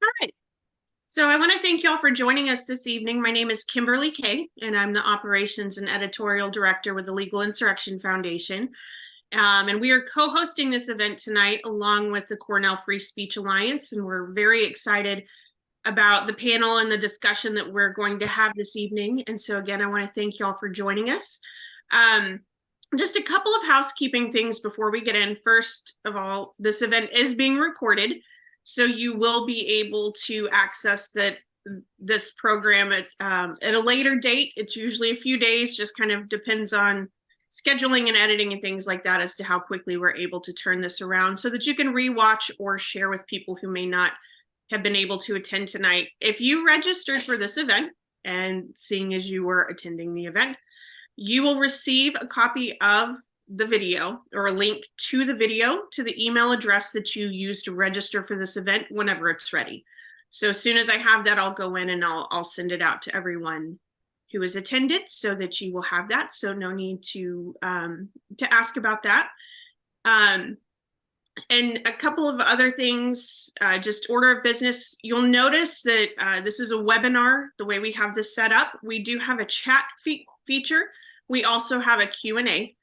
All right. So I want to thank y'all for joining us this evening. My name is Kimberly Kay, and I'm the Operations and Editorial Director with the Legal Insurrection Foundation. And we are co-hosting this event tonight along with the Cornell Free Speech Alliance, and we're very excited about the panel and the discussion that we're going to have this evening. And so again, I want to thank y'all for joining us. Just a couple of housekeeping things before we get in. First of all, this event is being recorded, so you will be able to access this program at a later date. It's usually a few days, just kind of depends on scheduling and editing and things like that as to how quickly we're able to turn this around so that you can rewatch or share with people who may not have been able to attend tonight. If you registered for this event, and seeing as you were attending the event, you will receive a copy of the video or a link to the video to the email address that you used to register for this event whenever it's ready. So as soon as I have that, I'll go in and I'll send it out to everyone who has attended so that you will have that. So no need to ask about that. And a couple of other things, just order of business. You'll notice that this is a webinar. The way we have this set up, we do have a chat feature. We also have a Q&A.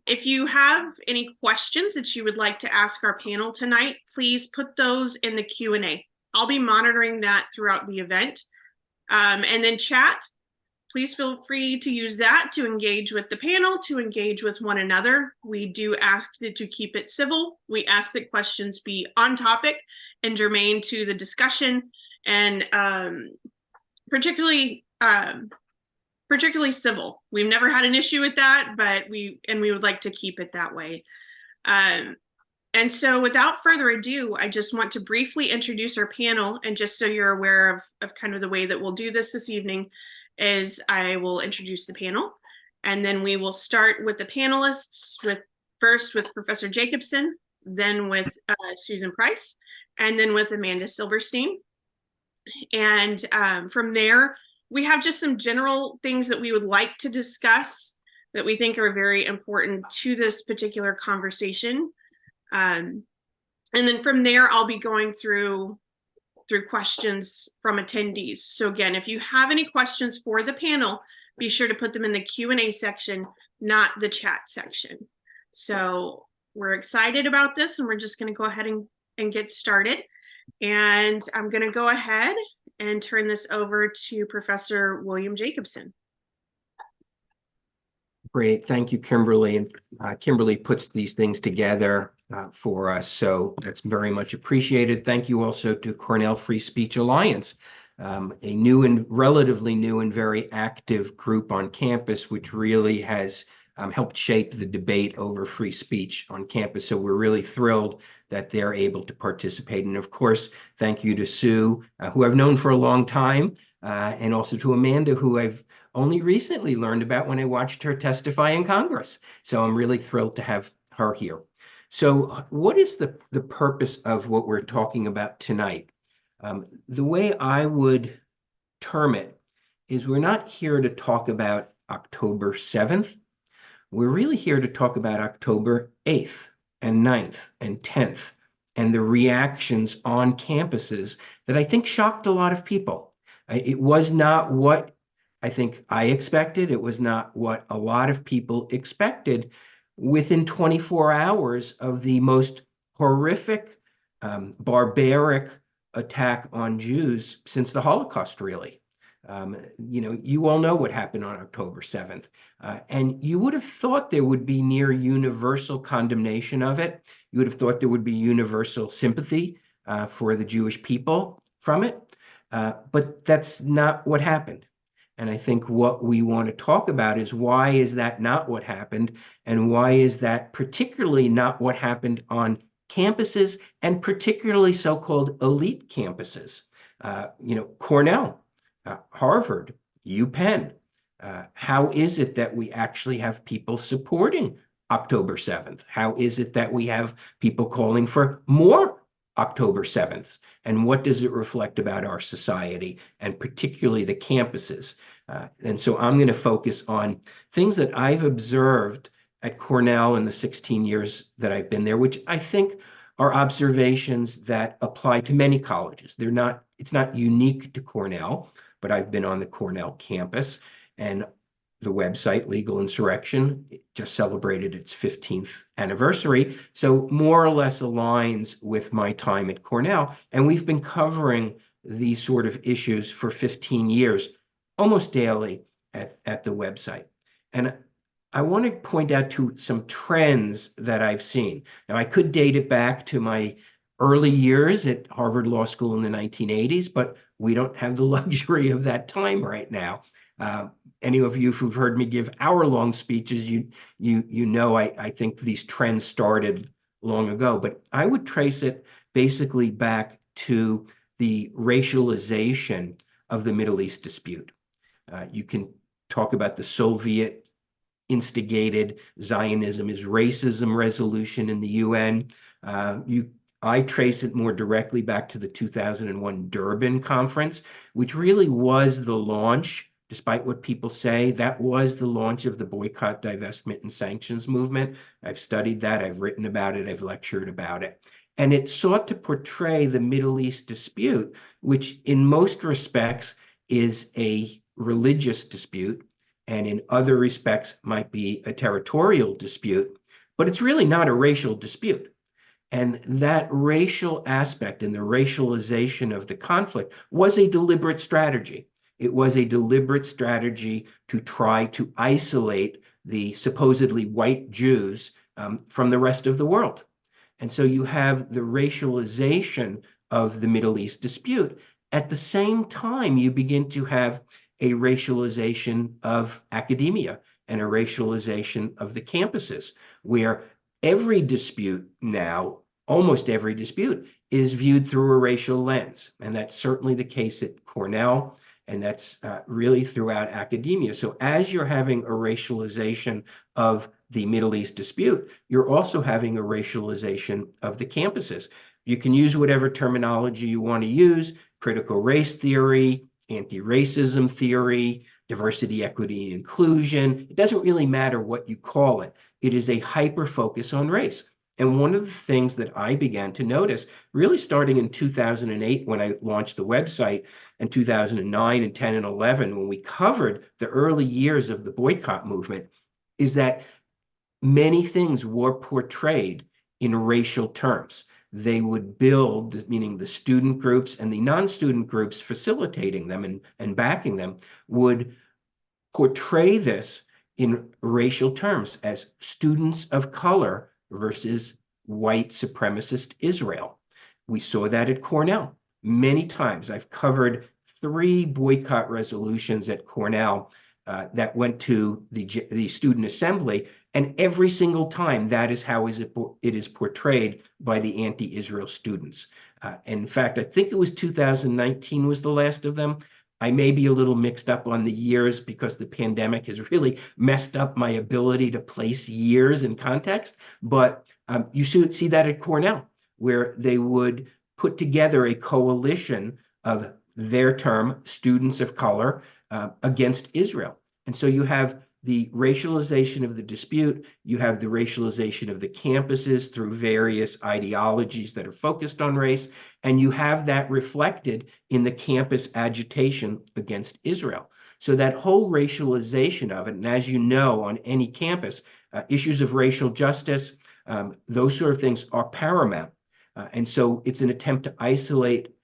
If you have any questions that you would like to ask our panel tonight, please put those in the Q&A. I'll be monitoring that throughout the event. And then chat, please feel free to use that to engage with the panel, to engage with one another. We do ask that you keep it civil. We ask that questions be on topic and germane to the discussion, and particularly civil. We've never had an issue with that, but we would like to keep it that way. And so without further ado, I just want to briefly introduce our panel, and just so you're aware of kind of the way that we'll do this evening is I will introduce the panel, and then we will start with the panelists, first with Professor Jacobson, then with Susan Price, and then with Amanda Silverstein. And from there, we have just some general things that we would like to discuss that we think are very important to this particular conversation. And then from there, I'll be going through questions from attendees. So again, if you have any questions for the panel, be sure to put them in the Q&A section, not the chat section. So we're excited about this, and we're just going to go ahead and get started. And I'm going to go ahead and turn this over to Professor William Jacobson. Great, thank you, Kimberly. And Kimberly puts these things together for us, so that's very much appreciated. Thank you also to Cornell Free Speech Alliance, a new and relatively new and very active group on campus, which really has helped shape the debate over free speech on campus. So we're really thrilled that they're able to participate. And of course, thank you to Sue, who I've known for a long time, and also to Amanda, who I've only recently learned about when I watched her testify in Congress. So I'm really thrilled to have her here. So what is the purpose of what we're talking about tonight? The way I would term it is we're not here to talk about October 7th. We're really here to talk about October 8th and 9th and 10th and the reactions on campuses that I think shocked a lot of people. It was not what I think I expected. It was not what a lot of people expected within 24 hours of the most horrific, barbaric attack on Jews since the Holocaust, really. You all know what happened on October 7th. And you would have thought there would be near universal condemnation of it. You would have thought there would be universal sympathy for the Jewish people from it. But that's not what happened. And I think what we want to talk about is why is that not what happened, and why is that particularly not what happened on campuses, and particularly so-called elite campuses. Cornell, Harvard, UPenn. How is it that we actually have people supporting October 7th? How is it that we have people calling for more October 7th? And what does it reflect about our society, and particularly the campuses? And so I'm going to focus on things that I've observed at Cornell in the 16 years that I've been there, which I think are observations that apply to many colleges. It's not unique to Cornell, but I've been on the Cornell campus, and the website Legal Insurrection just celebrated its 15th anniversary, so more or less aligns with my time at Cornell. And we've been covering these sort of issues for 15 years, almost daily at the website. And I want to point out to some trends that I've seen. Now, I could date it back to my early years at Harvard Law School in the 1980s, but we don't have the luxury of that time right now. Any of you who've heard me give hour-long speeches, you know I think these trends started long ago, but I would trace it basically back to the racialization of the Middle East dispute. You can talk about the Soviet instigated Zionism is racism resolution in the UN. I trace it more directly back to the 2001 Durban conference, which really was the launch, despite what people say, that was the launch of the boycott, divestment, and sanctions movement. I've studied that, I've written about it, I've lectured about it. And it sought to portray the Middle East dispute, which in most respects is a religious dispute, and in other respects might be a territorial dispute, but it's really not a racial dispute. And that racial aspect and the racialization of the conflict was a deliberate strategy. It was a deliberate strategy to try to isolate the supposedly white Jews from the rest of the world. And so you have the racialization of the Middle East dispute. At the same time, you begin to have a racialization of academia and a racialization of the campuses, where every dispute now, almost every dispute, is viewed through a racial lens. And that's certainly the case at Cornell, and that's really throughout academia. So as you're having a racialization of the Middle East dispute, you're also having a racialization of the campuses. You can use whatever terminology you want to use: critical race theory, anti-racism theory, diversity, equity, and inclusion. It doesn't really matter what you call it. It is a hyper-focus on race. And one of the things that I began to notice, really starting in 2008 when I launched the website, and 2009 and 10 and 11, when we covered the early years of the boycott movement, is that many things were portrayed in racial terms. They would build, meaning the student groups and the non-student groups facilitating them and backing them, would portray this in racial terms as students of color versus white supremacist Israel. We saw that at Cornell many times. I've covered 3 boycott resolutions at Cornell that went to the student assembly, and every single time that is how it is portrayed by the anti-Israel students. In fact, I think it was 2019 was the last of them. I may be a little mixed up on the years because the pandemic has really messed up my ability to place years in context, but you should see that at Cornell, where they would put together a coalition of their term, students of color, against Israel. And so you have the racialization of the dispute, you have the racialization of the campuses through various ideologies that are focused on race, and you have that reflected in the campus agitation against Israel. So that whole racialization of it, and as you know, on any campus, issues of racial justice, those sort of things are paramount. And so it's an attempt to isolate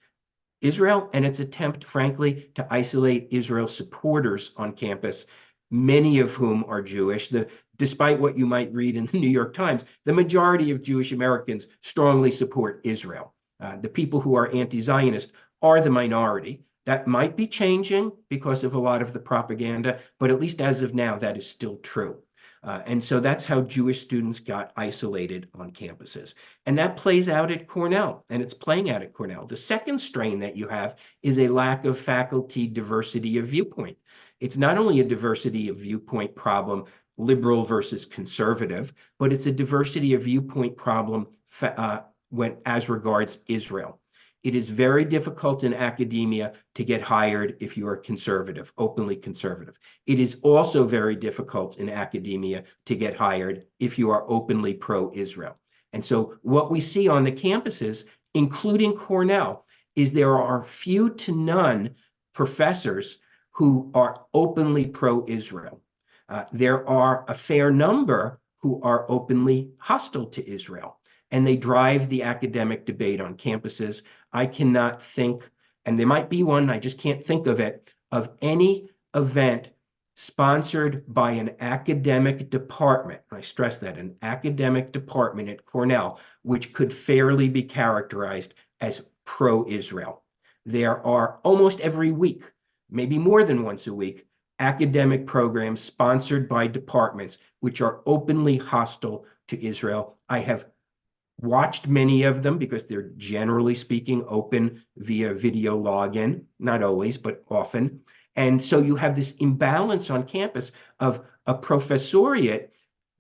Israel, and its attempt, frankly, to isolate Israel's supporters on campus, many of whom are Jewish. Despite what you might read in the New York Times, the majority of Jewish Americans strongly support Israel. The people who are anti-Zionist are the minority. That might be changing because of a lot of the propaganda, but at least as of now, that is still true. And so that's how Jewish students got isolated on campuses. And that plays out at Cornell, and it's playing out at Cornell. The second strain that you have is a lack of faculty diversity of viewpoint. It's not only a diversity of viewpoint problem, liberal versus conservative, but it's a diversity of viewpoint problem as regards Israel. It is very difficult in academia to get hired if you are conservative, openly conservative. It is also very difficult in academia to get hired if you are openly pro-Israel. And so what we see on the campuses, including Cornell, is there are few to none professors who are openly pro-Israel. There are a fair number who are openly hostile to Israel, and they drive the academic debate on campuses. I cannot think, and there might be one, I just can't think of it, of any event sponsored by an academic department, and I stress that, an academic department at Cornell, which could fairly be characterized as pro-Israel. There are almost every week, maybe more than once a week, academic programs sponsored by departments which are openly hostile to Israel. I have watched many of them because they're generally speaking open via video login, not always, but often. And so you have this imbalance on campus of a professoriate,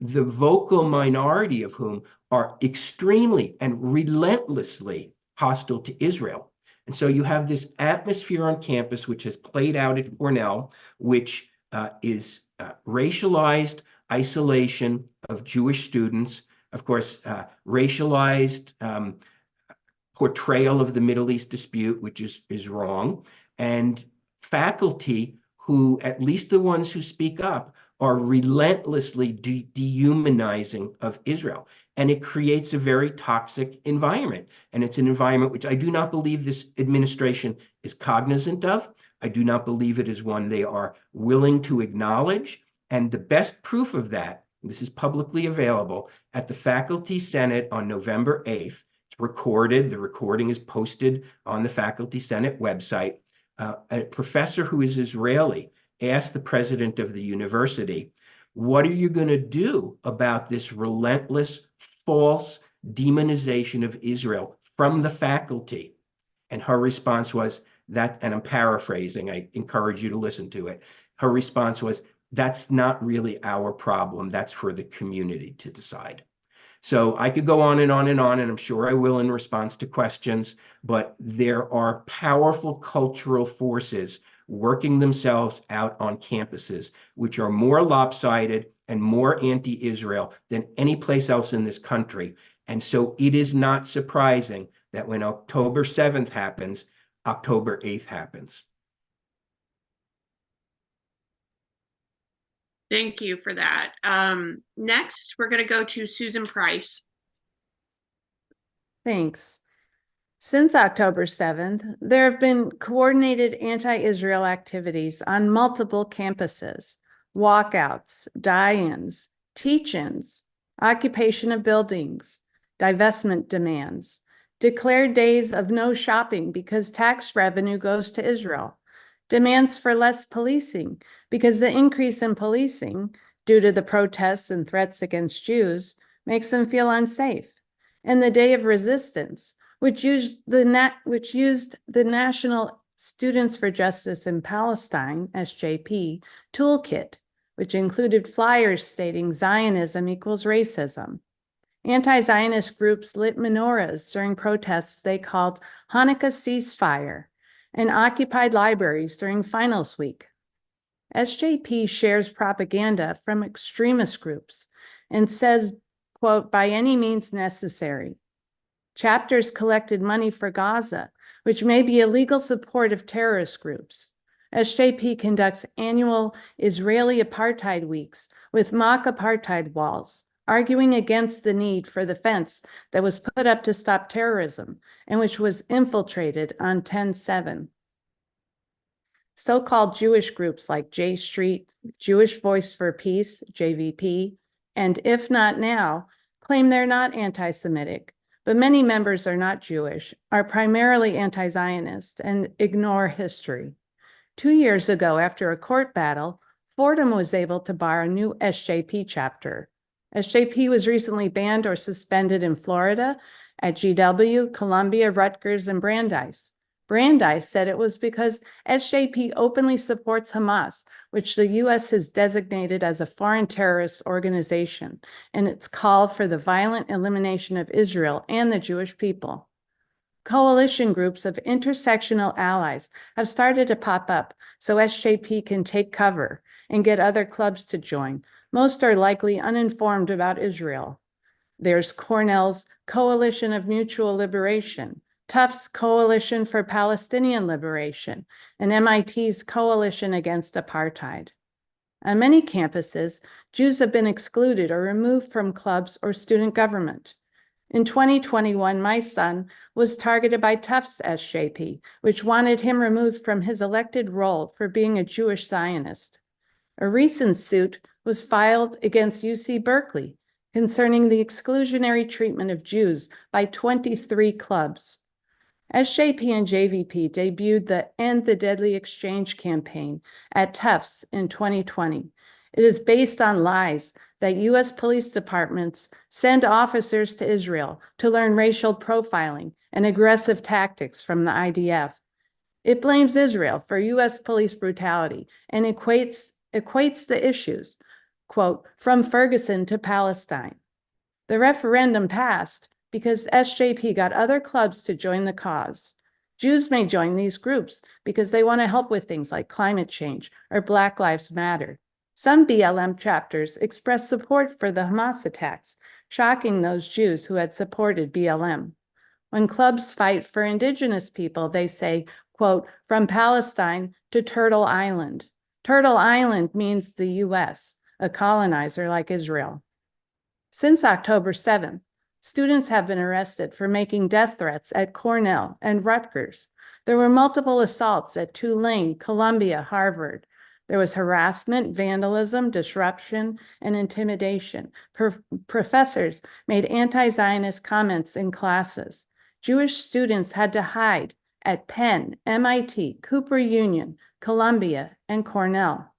the vocal minority of whom are extremely and relentlessly hostile to Israel. And so you have this atmosphere on campus, which has played out at Cornell, which is racialized isolation of Jewish students, of course, racialized portrayal of the Middle East dispute, which is wrong, and faculty who, at least the ones who speak up, are relentlessly dehumanizing of Israel. And it creates a very toxic environment. And it's an environment which I do not believe this administration is cognizant of. I do not believe it is one they are willing to acknowledge. And the best proof of that, this is publicly available, at the Faculty Senate on November 8th, it's recorded, the recording is posted on the Faculty Senate website. A professor who is Israeli asked the president of the university, what are you going to do about this relentless, false demonization of Israel from the faculty? And her response was that, and I'm paraphrasing, I encourage you to listen to it. Her response was, that's not really our problem. That's for the community to decide. So I could go on and on and on, and I'm sure I will in response to questions, but there are powerful cultural forces working themselves out on campuses, which are more lopsided and more anti-Israel than any place else in this country. And so it is not surprising that when October 7th happens, October 8th happens. Thank you for that. Next, we're going to go to Susan Price. Thanks. Since October 7th, there have been coordinated anti-Israel activities on multiple campuses, walkouts, die-ins, teach-ins, occupation of buildings, divestment demands, declared days of no shopping because tax revenue goes to Israel, demands for less policing because the increase in policing, due to the protests and threats against Jews, makes them feel unsafe, and the Day of Resistance, which used the National Students for Justice in Palestine, SJP, toolkit, which included flyers stating Zionism equals racism. Anti-Zionist groups lit menorahs during protests they called Hanukkah ceasefire, and occupied libraries during finals week. SJP shares propaganda from extremist groups and says, quote, by any means necessary. Chapters collected money for Gaza, which may be illegal support of terrorist groups. SJP conducts annual Israeli apartheid weeks with mock apartheid walls, arguing against the need for the fence that was put up to stop terrorism and which was infiltrated on 10/7. So-called Jewish groups like J Street, Jewish Voice for Peace, JVP, and If Not Now claim they're not anti-Semitic, but many members are not Jewish, are primarily anti-Zionist, and ignore history. 2 years ago, after a court battle, Fordham was able to bar a new SJP chapter. SJP was recently banned or suspended in Florida at GW, Columbia, Rutgers, and Brandeis. Brandeis said it was because SJP openly supports Hamas, which the U.S. has designated as a foreign terrorist organization, and its call for the violent elimination of Israel and the Jewish people. Coalition groups of intersectional allies have started to pop up so SJP can take cover and get other clubs to join. Most are likely uninformed about Israel. There's Cornell's Coalition of Mutual Liberation, Tufts' Coalition for Palestinian Liberation, and MIT's Coalition Against Apartheid. On many campuses, Jews have been excluded or removed from clubs or student government. In 2021, my son was targeted by Tufts SJP, which wanted him removed from his elected role for being a Jewish Zionist. A recent suit was filed against UC Berkeley concerning the exclusionary treatment of Jews by 23 clubs. SJP and JVP debuted the End the Deadly Exchange campaign at Tufts in 2020. It is based on lies that U.S. police departments send officers to Israel to learn racial profiling and aggressive tactics from the IDF. It blames Israel for U.S. police brutality and equates the issues, quote, from Ferguson to Palestine. The referendum passed because SJP got other clubs to join the cause. Jews may join these groups because they want to help with things like climate change or Black Lives Matter. Some BLM chapters expressed support for the Hamas attacks, shocking those Jews who had supported BLM. When clubs fight for indigenous people, they say, quote, from Palestine to Turtle Island. Turtle Island means the U.S., a colonizer like Israel. Since October 7th, students have been arrested for making death threats at Cornell and Rutgers. There were multiple assaults at Tulane, Columbia, Harvard. There was harassment, vandalism, disruption, and intimidation. Professors made anti-Zionist comments in classes. Jewish students had to hide at Penn, MIT, Cooper Union, Columbia, and Cornell.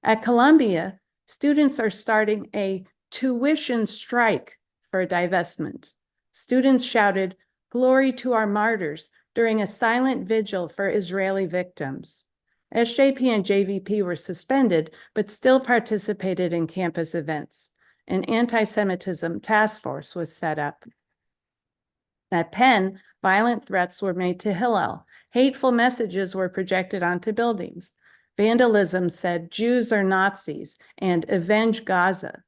At Columbia, students are starting a tuition strike for divestment. Students shouted, "Glory to our martyrs," during a silent vigil for Israeli victims. SJP and JVP were suspended, but still participated in campus events. An anti-Semitism task force was set up. At Penn, violent threats were made to Hillel. Hateful messages were projected onto buildings. Vandalism said Jews are Nazis and avenge Gaza.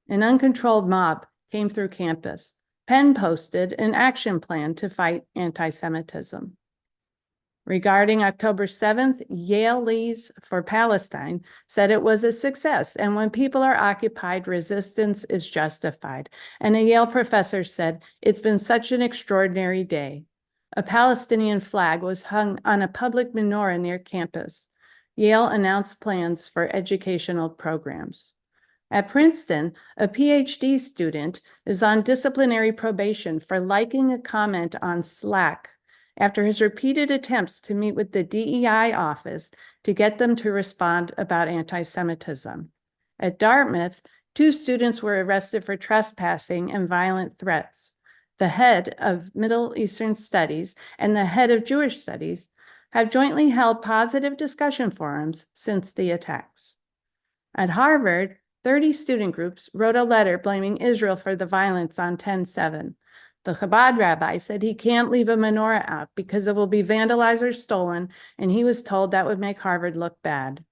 An uncontrolled mob came through campus. Penn posted an action plan to fight anti-Semitism. Regarding October 7th, Yale Lees for Palestine said it was a success, and when people are occupied, resistance is justified. And a Yale professor said, it's been such an extraordinary day. A Palestinian flag was hung on a public menorah near campus. Yale announced plans for educational programs. At Princeton, a PhD student is on disciplinary probation for liking a comment on Slack after his repeated attempts to meet with the DEI office to get them to respond about anti-Semitism. At Dartmouth, 2 students were arrested for trespassing and violent threats. The head of Middle Eastern Studies and the head of Jewish Studies have jointly held positive discussion forums since the attacks. At Harvard, 30 student groups wrote a letter blaming Israel for the violence on 10/7. The Chabad rabbi said he can't leave a menorah out because it will be vandalized or stolen, and he was told that would make Harvard look bad.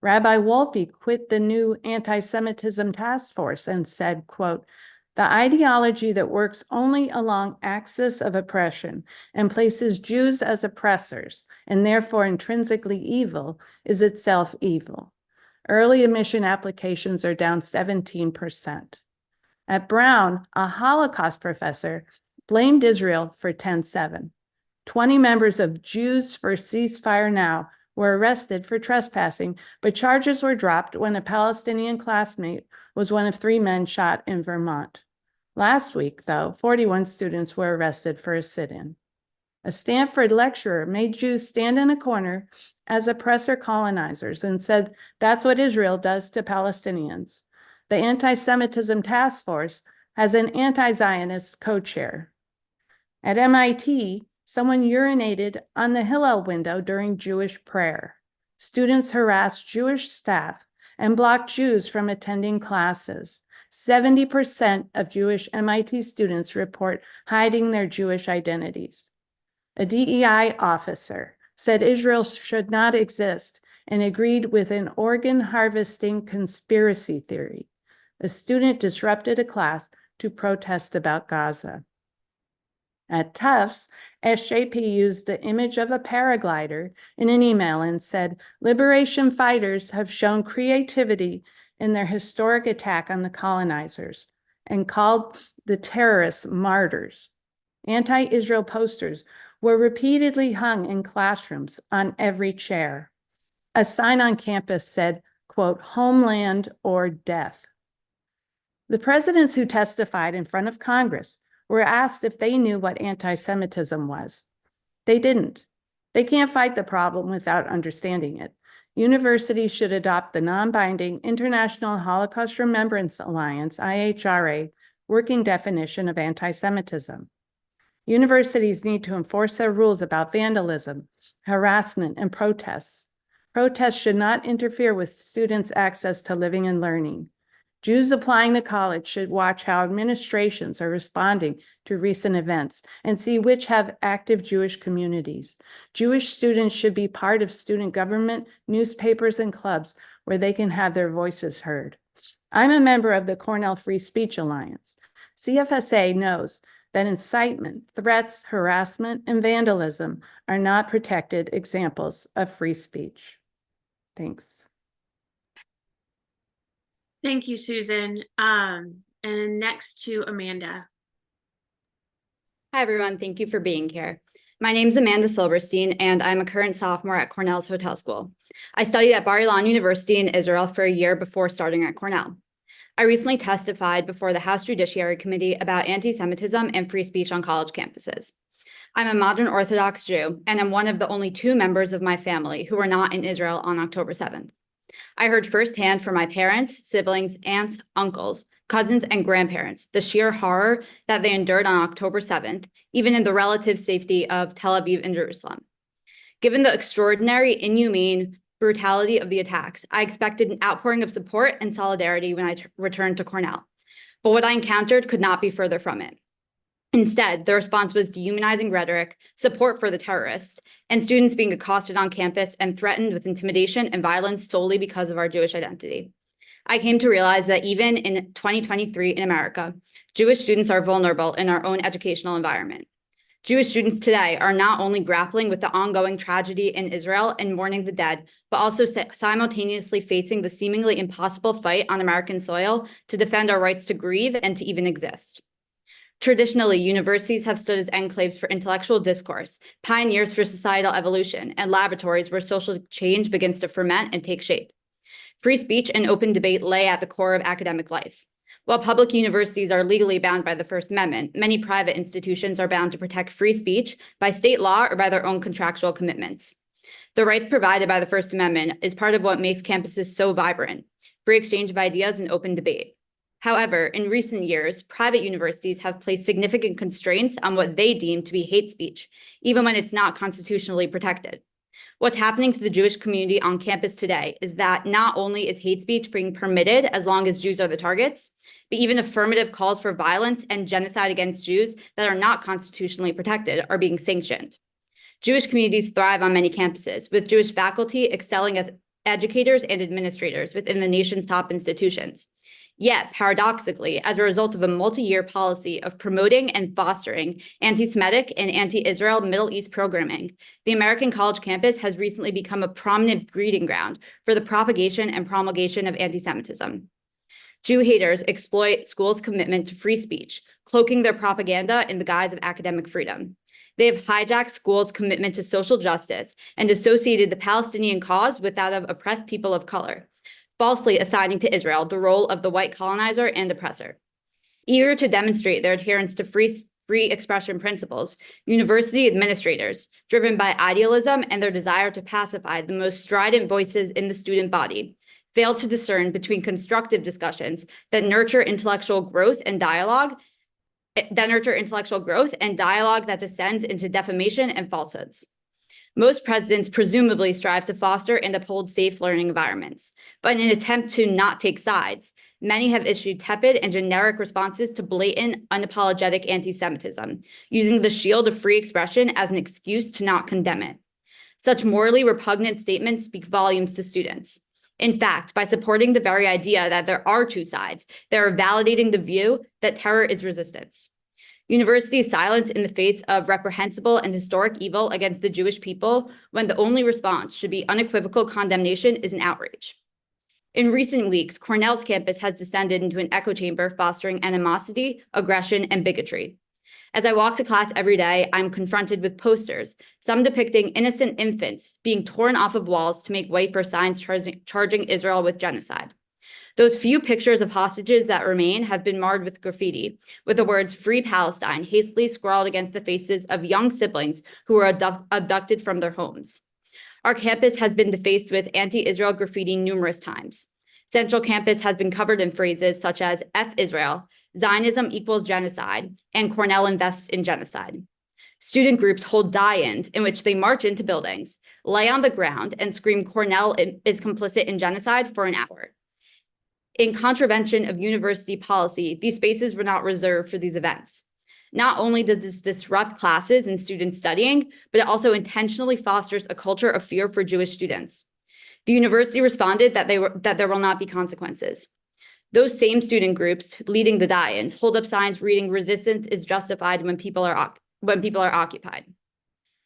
Rabbi Wolpe quit the new anti-Semitism task force and said, quote, the ideology that works only along axis of oppression and places Jews as oppressors and therefore intrinsically evil is itself evil. Early admission applications are down 17%. At Brown, a Holocaust professor blamed Israel for 10/7. 20 members of Jews for Ceasefire Now were arrested for trespassing, but charges were dropped when a Palestinian classmate was one of 3 men shot in Vermont. Last week, though, 41 students were arrested for a sit-in. A Stanford lecturer made Jews stand in a corner as oppressor colonizers and said that's what Israel does to Palestinians. The Anti-Semitism Task Force has an anti-Zionist co-chair. At MIT, someone urinated on the Hillel window during Jewish prayer. Students harassed Jewish staff and blocked Jews from attending classes. 70% of Jewish MIT students report hiding their Jewish identities. A DEI officer said Israel should not exist and agreed with an organ harvesting conspiracy theory. A student disrupted a class to protest about Gaza. At Tufts, SJP used the image of a paraglider in an email and said, "Liberation fighters have shown creativity in their historic attack on the colonizers," and called the terrorists martyrs. Anti-Israel posters were repeatedly hung in classrooms on every chair. A sign on campus said, quote, "Homeland or death." The presidents who testified in front of Congress were asked if they knew what anti-Semitism was. They didn't. They can't fight the problem without understanding it. Universities should adopt the non-binding International Holocaust Remembrance Alliance, IHRA, working definition of anti-Semitism. Universities need to enforce their rules about vandalism, harassment, and protests. Protests should not interfere with students' access to living and learning. Jews applying to college should watch how administrations are responding to recent events and see which have active Jewish communities. Jewish students should be part of student government, newspapers, and clubs where they can have their voices heard. I'm a member of the Cornell Free Speech Alliance. CFSA knows that incitement, threats, harassment, and vandalism are not protected examples of free speech. Thanks. Thank you, Susan. And next to Amanda. Hi, everyone. Thank you for being here. My name is Amanda Silberstein, and I'm a current sophomore at Cornell's Hotel School. I studied at Bar Ilan University in Israel for a year before starting at Cornell. I recently testified before the House Judiciary Committee about anti-Semitism and free speech on college campuses. I'm a modern Orthodox Jew, and I'm one of the only 2 members of my family who were not in Israel on October 7th. I heard firsthand from my parents, siblings, aunts, uncles, cousins, and grandparents the sheer horror that they endured on October 7th, even in the relative safety of Tel Aviv and Jerusalem. Given the extraordinary, inhumane brutality of the attacks, I expected an outpouring of support and solidarity when I returned to Cornell. But what I encountered could not be further from it. Instead, the response was dehumanizing rhetoric, support for the terrorists, and students being accosted on campus and threatened with intimidation and violence solely because of our Jewish identity. I came to realize that even in 2023 in America, Jewish students are vulnerable in our own educational environment. Jewish students today are not only grappling with the ongoing tragedy in Israel and mourning the dead, but also simultaneously facing the seemingly impossible fight on American soil to defend our rights to grieve and to even exist. Traditionally, universities have stood as enclaves for intellectual discourse, pioneers for societal evolution, and laboratories where social change begins to ferment and take shape. Free speech and open debate lay at the core of academic life. While public universities are legally bound by the First Amendment, many private institutions are bound to protect free speech by state law or by their own contractual commitments. The rights provided by the First Amendment is part of what makes campuses so vibrant: free exchange of ideas and open debate. However, in recent years, private universities have placed significant constraints on what they deem to be hate speech, even when it's not constitutionally protected. What's happening to the Jewish community on campus today is that not only is hate speech being permitted as long as Jews are the targets, but even affirmative calls for violence and genocide against Jews that are not constitutionally protected are being sanctioned. Jewish communities thrive on many campuses, with Jewish faculty excelling as educators and administrators within the nation's top institutions. Yet, paradoxically, as a result of a multi-year policy of promoting and fostering anti-Semitic and anti-Israel Middle East programming, the American college campus has recently become a prominent breeding ground for the propagation and promulgation of anti-Semitism. Jew haters exploit schools' commitment to free speech, cloaking their propaganda in the guise of academic freedom. They have hijacked schools' commitment to social justice and associated the Palestinian cause with that of oppressed people of color, falsely assigning to Israel the role of the white colonizer and oppressor. Eager to demonstrate their adherence to free expression principles, university administrators, driven by idealism and their desire to pacify the most strident voices in the student body, fail to discern between constructive discussions that nurture intellectual growth and dialogue that descends into defamation and falsehoods. Most presidents presumably strive to foster and uphold safe learning environments, but in an attempt to not take sides, many have issued tepid and generic responses to blatant, unapologetic anti-Semitism, using the shield of free expression as an excuse to not condemn it. Such morally repugnant statements speak volumes to students. In fact, by supporting the very idea that there are two sides, they are validating the view that terror is resistance. Universities' silence in the face of reprehensible and historic evil against the Jewish people, when the only response should be unequivocal condemnation, is an outrage. In recent weeks, Cornell's campus has descended into an echo chamber fostering animosity, aggression, and bigotry. As I walk to class every day, I'm confronted with posters, some depicting innocent infants being torn off of walls to make way for signs charging Israel with genocide. Those few pictures of hostages that remain have been marred with graffiti, with the words "Free Palestine" hastily scrawled against the faces of young siblings who were abducted from their homes. Our campus has been defaced with anti-Israel graffiti numerous times. Central Campus has been covered in phrases such as "F Israel," "Zionism equals genocide," and "Cornell invests in genocide." Student groups hold die-ins in which they march into buildings, lay on the ground, and scream "Cornell is complicit in genocide" for an hour. In contravention of university policy, these spaces were not reserved for these events. Not only does this disrupt classes and students studying, but it also intentionally fosters a culture of fear for Jewish students. The university responded that there will not be consequences. Those same student groups leading the die-ins hold up signs reading "Resistance is justified when people are occupied."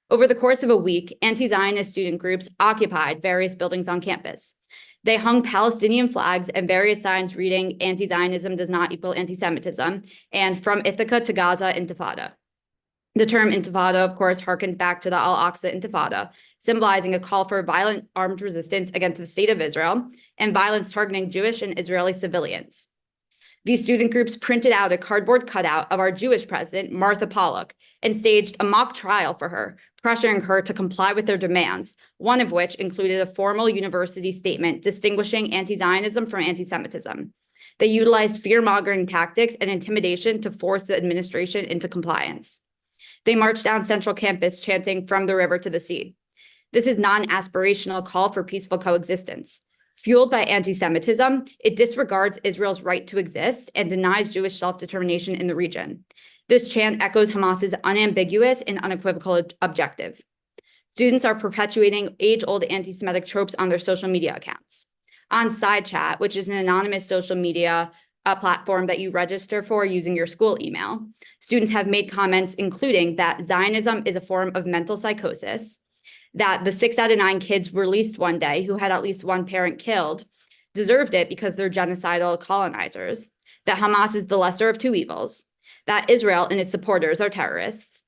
Over the course of a week, anti-Zionist student groups occupied various buildings on campus. They hung Palestinian flags and various signs reading "Anti-Zionism does not equal anti-Semitism" and "From Ithaca to Gaza Intifada." The term intifada, of course, harkens back to the Al-Aqsa Intifada, symbolizing a call for violent armed resistance against the state of Israel and violence targeting Jewish and Israeli civilians. These student groups printed out a cardboard cutout of our Jewish president, Martha Pollock, and staged a mock trial for her, pressuring her to comply with their demands, one of which included a formal university statement distinguishing anti-Zionism from anti-Semitism. They utilized fear-mongering tactics and intimidation to force the administration into compliance. They marched down Central Campus chanting "From the river to the sea." This is not an aspirational call for peaceful coexistence. Fueled by anti-Semitism, it disregards Israel's right to exist and denies Jewish self-determination in the region. This chant echoes Hamas's unambiguous and unequivocal objective. Students are perpetuating age-old anti-Semitic tropes on their social media accounts. On SideChat, which is an anonymous social media platform that you register for using your school email, students have made comments including that Zionism is a form of mental psychosis, that the 6 out of 9 kids released one day who had at least one parent killed deserved it because they're genocidal colonizers, that Hamas is the lesser of two evils, that Israel and its supporters are terrorists,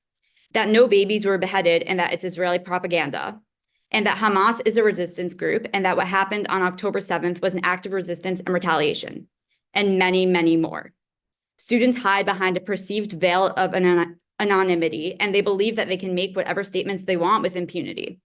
that no babies were beheaded and that it's Israeli propaganda, and that Hamas is a resistance group and that what happened on October 7th was an act of resistance and retaliation, and many, many more. Students hide behind a perceived veil of anonymity, and they believe that they can make whatever statements they want with impunity.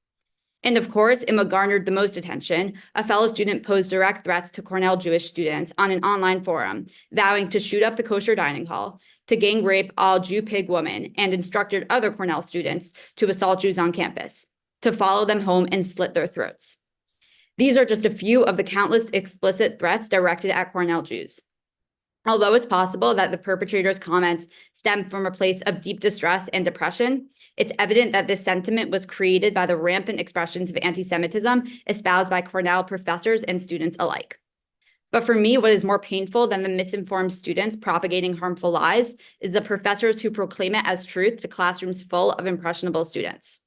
And of course, in what garnered the most attention, a fellow student posed direct threats to Cornell Jewish students on an online forum, vowing to shoot up the kosher dining hall, to gang rape all Jew pig woman, and instructed other Cornell students to assault Jews on campus, to follow them home and slit their throats. These are just a few of the countless explicit threats directed at Cornell Jews. Although it's possible that the perpetrator's comments stemmed from a place of deep distress and depression, it's evident that this sentiment was created by the rampant expressions of anti-Semitism espoused by Cornell professors and students alike. But for me, what is more painful than the misinformed students propagating harmful lies is the professors who proclaim it as truth to classrooms full of impressionable students.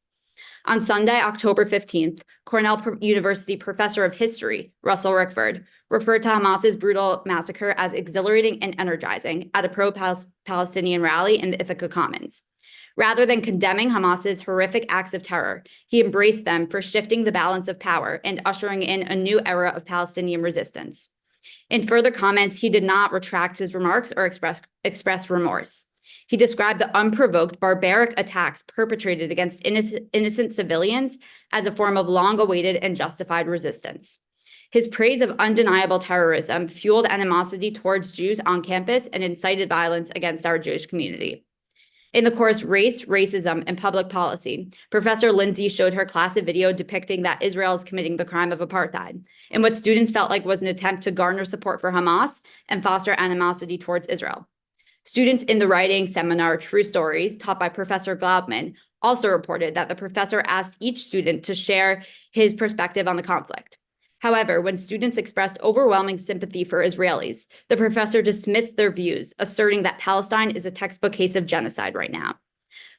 On Sunday, October 15th, Cornell University professor of history, Russell Rickford, referred to Hamas's brutal massacre as exhilarating and energizing at a pro-Palestinian rally in the Ithaca Commons. Rather than condemning Hamas's horrific acts of terror, he embraced them for shifting the balance of power and ushering in a new era of Palestinian resistance. In further comments, he did not retract his remarks or express remorse. He described the unprovoked, barbaric attacks perpetrated against innocent civilians as a form of long-awaited and justified resistance. His praise of undeniable terrorism fueled animosity towards Jews on campus and incited violence against our Jewish community. In the course Race, Racism, and Public Policy, Professor Lindsay showed her class a video depicting that Israel is committing the crime of apartheid, in what students felt like was an attempt to garner support for Hamas and foster animosity towards Israel. Students in the writing seminar True Stories, taught by Professor Glaubman, also reported that the professor asked each student to share his perspective on the conflict. However, when students expressed overwhelming sympathy for Israelis, the professor dismissed their views, asserting that Palestine is a textbook case of genocide right now.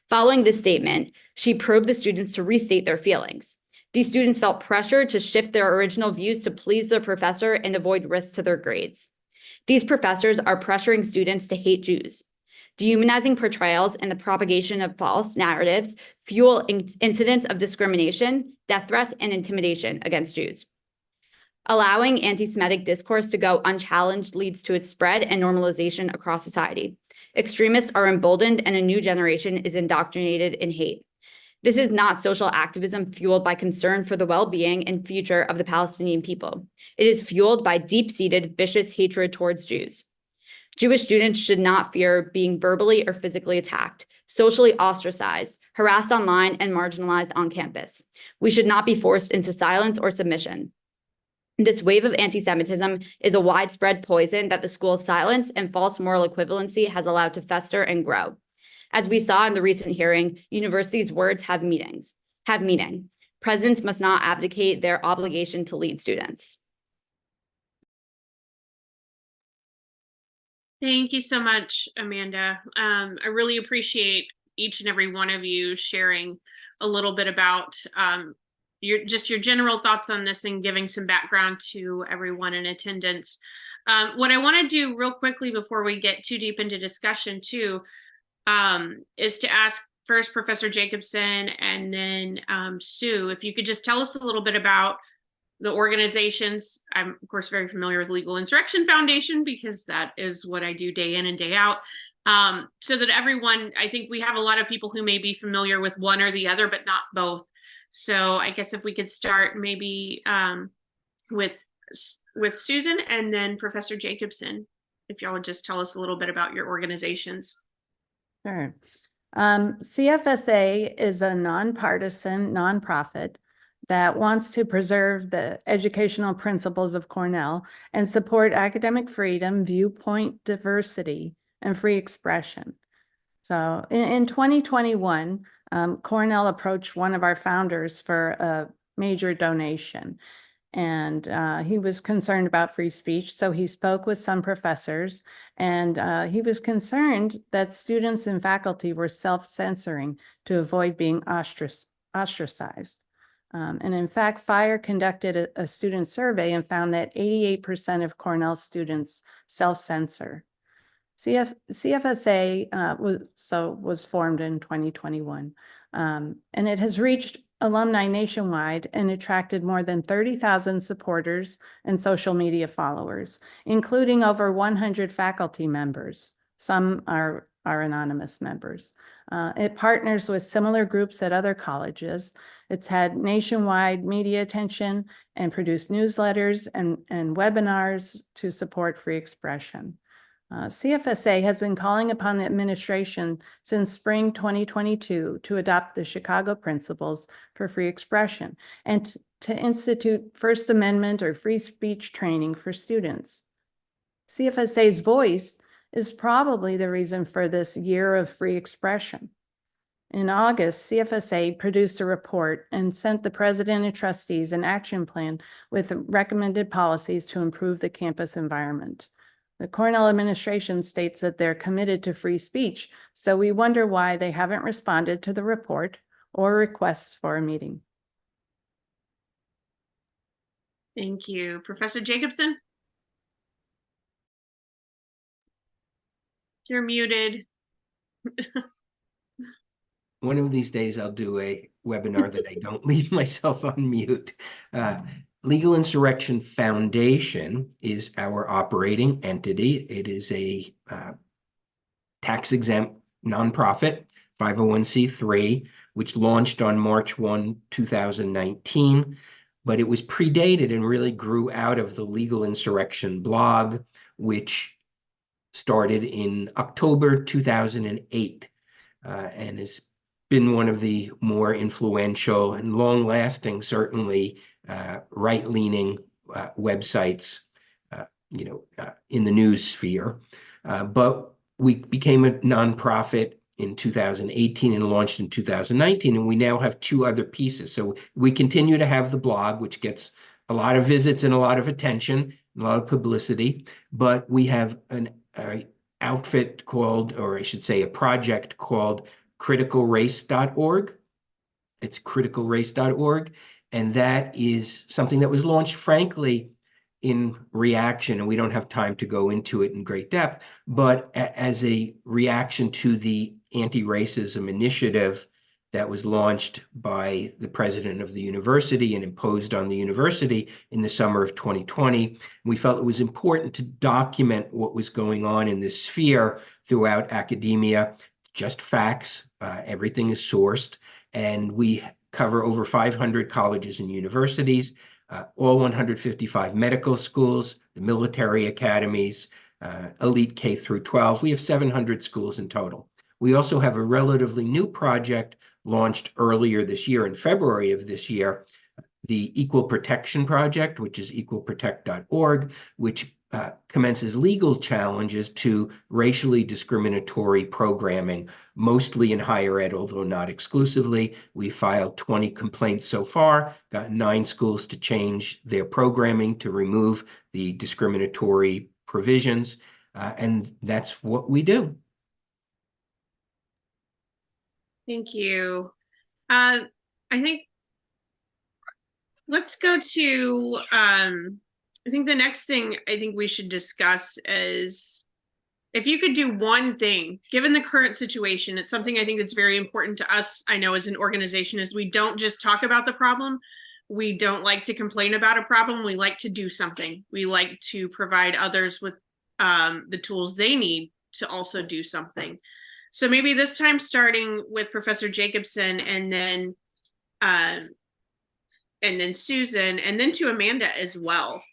Following this statement, she probed the students to restate their feelings. These students felt pressured to shift their original views to please their professor and avoid risks to their grades. These professors are pressuring students to hate Jews. Dehumanizing portrayals and the propagation of false narratives fuel incidents of discrimination, death threats, and intimidation against Jews. Allowing anti-Semitic discourse to go unchallenged leads to its spread and normalization across society. Extremists are emboldened and a new generation is indoctrinated in hate. This is not social activism fueled by concern for the well-being and future of the Palestinian people. It is fueled by deep-seated, vicious hatred towards Jews. Jewish students should not fear being verbally or physically attacked, socially ostracized, harassed online, and marginalized on campus. We should not be forced into silence or submission. This wave of anti-Semitism is a widespread poison that the school's silence and false moral equivalency has allowed to fester and grow. As we saw in the recent hearing, universities' words have meaning. Presidents must not abdicate their obligation to lead students. Thank you so much, Amanda. I really appreciate each and every one of you sharing a little bit about your general thoughts on this and giving some background to everyone in attendance. What I want to do real quickly before we get too deep into discussion too, is to ask first Professor Jacobson and then Sue, if you could just tell us a little bit about the organizations. I'm of course very familiar with Legal Insurrection Foundation because that is what I do day in and day out. So that everyone, I think we have a lot of people who may be familiar with one or the other, but not both. So I guess if we could start maybe with Susan and then Professor Jacobson, if y'all would just tell us a little bit about your organizations. Sure. CFSA is a nonpartisan nonprofit that wants to preserve the educational principles of Cornell and support academic freedom, viewpoint diversity, and free expression. So in 2021, Cornell approached one of our founders for a major donation, and he was concerned about free speech. So he spoke with some professors, and he was concerned that students and faculty were self-censoring to avoid being ostracized. And in fact, FIRE conducted a student survey and found that 88% of Cornell students self-censor. CFSA was formed in 2021, and it has reached alumni nationwide and attracted more than 30,000 supporters and social media followers, including over 100 faculty members. Some are anonymous members. It partners with similar groups at other colleges. It's had nationwide media attention and produced newsletters and webinars to support free expression. CFSA has been calling upon the administration since spring 2022 to adopt the Chicago Principles for Free Expression and to institute First Amendment or free speech training for students. CFSA's voice is probably the reason for this year of free expression. In August, CFSA produced a report and sent the president and trustees an action plan with recommended policies to improve the campus environment. The Cornell administration states that they're committed to free speech, so we wonder why they haven't responded to the report or requests for a meeting. Thank you. Professor Jacobson? You're muted. One of these days I'll do a webinar that I don't leave myself on mute. Legal Insurrection Foundation is our operating entity. It is a tax-exempt nonprofit, 501c3, which launched on March 1, 2019, but it was predated and really grew out of the Legal Insurrection blog, which started in October 2008 and has been one of the more influential and long-lasting, certainly, right-leaning websites, in the news sphere. But we became a nonprofit in 2018 and launched in 2019, and we now have two other pieces. So we continue to have the blog, which gets a lot of visits and a lot of attention, a lot of publicity, but we have an outfit called, or I should say a project called criticalrace.org. It's criticalrace.org. And that is something that was launched, frankly, in reaction, and we don't have time to go into it in great depth, but as a reaction to the anti-racism initiative that was launched by the president of the university and imposed on the university in the summer of 2020. We felt it was important to document what was going on in this sphere throughout academia, just facts, everything is sourced, and we cover over 500 colleges and universities, all 155 medical schools, the military academies, elite K through 12. We have 700 schools in total. We also have a relatively new project launched earlier this year, in February of this year, the Equal Protection Project, which is equalprotect.org, which commences legal challenges to racially discriminatory programming, mostly in higher ed, although not exclusively. We filed 20 complaints so far, got 9 schools to change their programming to remove the discriminatory provisions, and that's what we do. Thank you. I think let's go to, I think the next thing I think we should discuss is if you could do one thing, given the current situation. It's something I think that's very important to us, I know, as an organization, is we don't just talk about the problem. We don't like to complain about a problem. We like to do something. We like to provide others with the tools they need to also do something. So maybe this time starting with Professor Jacobson, and then Susan, and then to Amanda as well.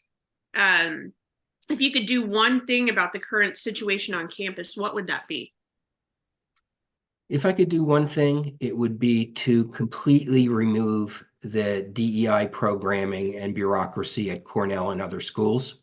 If you could do one thing about the current situation on campus, what would that be? If I could do one thing, it would be to completely remove the DEI programming and bureaucracy at Cornell and other schools.